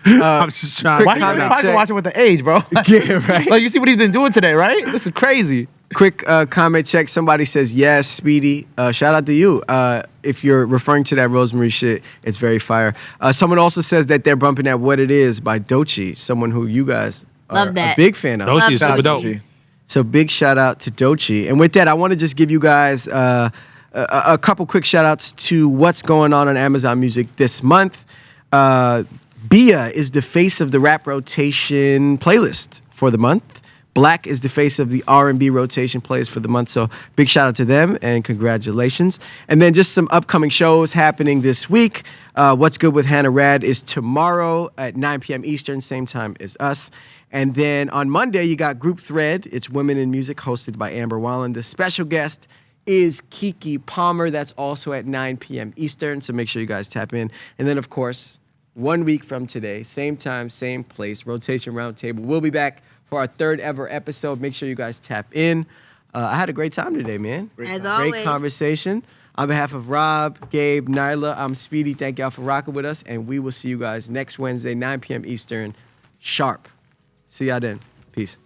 I'm just trying. Why you probably watch it with the age, bro? Yeah, right. Like, you see what he's been doing today, right? This is crazy. Quick comment check. Somebody says, yes, Speedy. Shout out to you. If you're referring to that Rosemary shit, it's very fire. Someone also says that they're bumping at What It Is by Doechii, someone who you guys are a big fan of. Doechii is super dope. So big shout out to Doechii. And with that, I want to just give you guys a couple quick shout outs to what's going on Amazon Music this month. Bia is the face of the rap rotation playlist for the month. Black is the face of the R&B rotation plays for the month. So big shout out to them and congratulations. And then just some upcoming shows happening this week. What's Good with Hannah Rad is tomorrow at 9 p.m. Eastern, same time as us. And then on Monday, you got Group Thread. It's Women in Music, hosted by Amber Wallen. The special guest is Kiki Palmer. That's also at 9 p.m. Eastern. So make sure you guys tap in. And then, of course, 1 week from today, same time, same place, Rotation Roundtable. We'll be back for our third ever episode. Make sure you guys tap in. I had a great time today, man. As always. Great conversation. On behalf of Rob, Gabe, Nyla, I'm Speedy. Thank y'all for rocking with us, and we will see you guys next Wednesday, 9 p.m. Eastern, sharp. See y'all then. Peace.